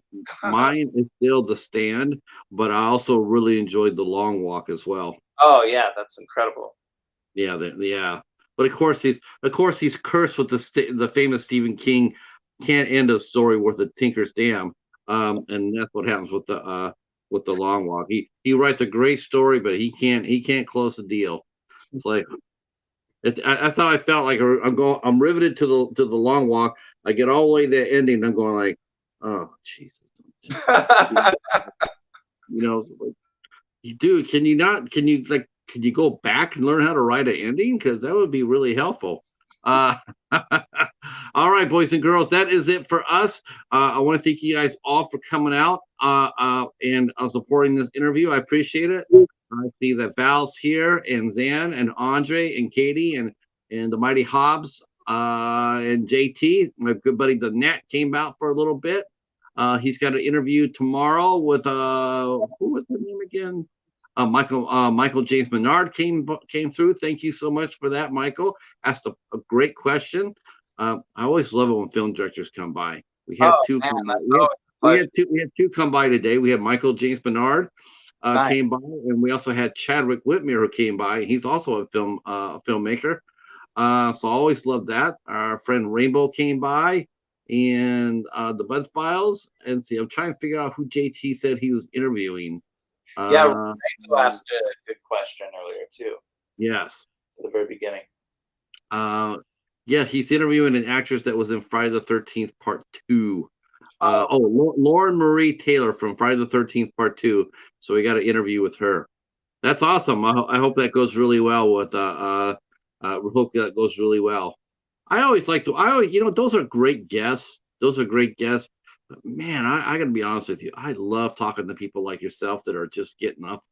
Speaker 1: Mine is still The Stand, but I also really enjoyed The Long Walk as well.
Speaker 2: Oh yeah, that's incredible.
Speaker 1: Yeah. But of course he's cursed with the famous Stephen King can't end a story worth of Tinker's Dam. And that's what happens with the Long Walk. He writes a great story, but he can't close the deal. It's like that's how I felt. Like I'm riveted to the Long Walk. I get all the way to the ending, and I'm going like, oh Jesus. Dude, can you go back and learn how to write an ending? Because that would be really helpful. All right, boys and girls, that is it for us. I want to thank you guys all for coming out and supporting this interview. I appreciate it. I see that Val's here, and Zan, and Andre, and Katie, and the Mighty Hobbs, and JT. My good buddy the Net came out for a little bit. He's got an interview tomorrow with who was the name again? Michael James Menard came through. Thank you so much for that, Michael. Asked a great question. I always love it when film directors come by. We had two come by. We had two come by today. We had Michael James Menard came by, and we also had Chadwick Whitmere who came by. He's also a filmmaker. So I always love that. Our friend Rainbow came by, and the Bud Files. And see, I'm trying to figure out who JT said he was interviewing.
Speaker 2: Yeah,
Speaker 1: Uh,
Speaker 2: Rango asked a good question earlier too,
Speaker 1: yes.
Speaker 2: at the very beginning.
Speaker 1: Uh, yeah, he's interviewing an actress that was in Friday the 13th Part 2.
Speaker 2: Oh,
Speaker 1: Lauren Marie Taylor from Friday the 13th Part 2. So we got an interview with her. That's awesome. I hope that goes really well with we hope that goes really well. I always, those are great guests. Those are great guests. But man, I gotta be honest with you. I love talking to people like yourself that are just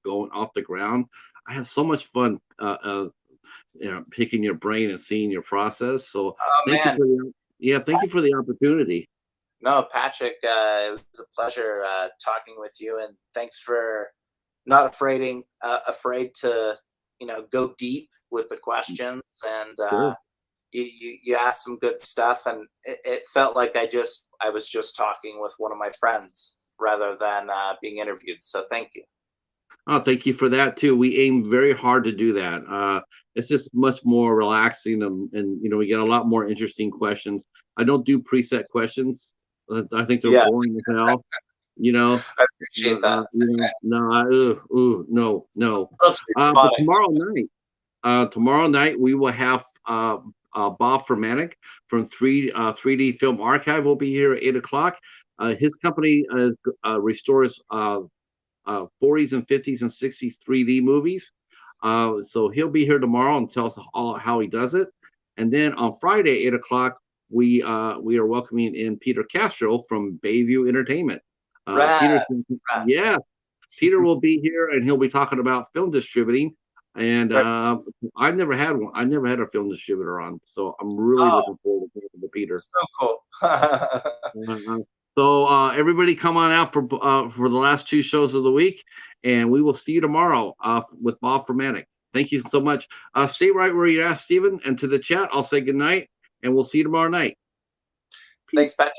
Speaker 1: going off the ground. I have so much fun, picking your brain and seeing your process. So
Speaker 2: oh
Speaker 1: thank you
Speaker 2: man.
Speaker 1: for thank you for the opportunity.
Speaker 2: No, Patrick, it was a pleasure talking with you, and thanks for not afraid to go deep with the questions, and
Speaker 1: Sure.
Speaker 2: you asked some good stuff, and it felt like I was just talking with one of my friends rather than being interviewed. So thank you.
Speaker 1: Oh, thank you for that too. We aim very hard to do that. It's just much more relaxing, and we get a lot more interesting questions. I don't do preset questions. I think they're
Speaker 2: Yeah,
Speaker 1: boring as hell. You know,
Speaker 2: I appreciate that.
Speaker 1: no, no, no.
Speaker 2: That's
Speaker 1: But
Speaker 2: funny.
Speaker 1: tomorrow night we will have Bob Fermanik from 3D Film Archive will be here at 8 o'clock. His company restores 40s and 50s and 60s 3D movies. So he'll be here tomorrow and tell us all how he does it. And then on Friday, 8 o'clock, we are welcoming in Peter Castro from BayView Entertainment.
Speaker 2: Rad, rad.
Speaker 1: Yeah, Peter will be here and he'll be talking about film distributing. And
Speaker 2: Great.
Speaker 1: I've never had one. I've never had a film distributor on, so I'm really
Speaker 2: Oh,
Speaker 1: looking forward to talking to Peter.
Speaker 2: so cool.
Speaker 1: Uh, so everybody come on out for the last two shows of the week, and we will see you tomorrow with Bob Fermanik. Thank you so much. Stay right where you're at, Stephen, and to the chat, I'll say good night, and we'll see you tomorrow night. Peace.
Speaker 2: Thanks, Patrick.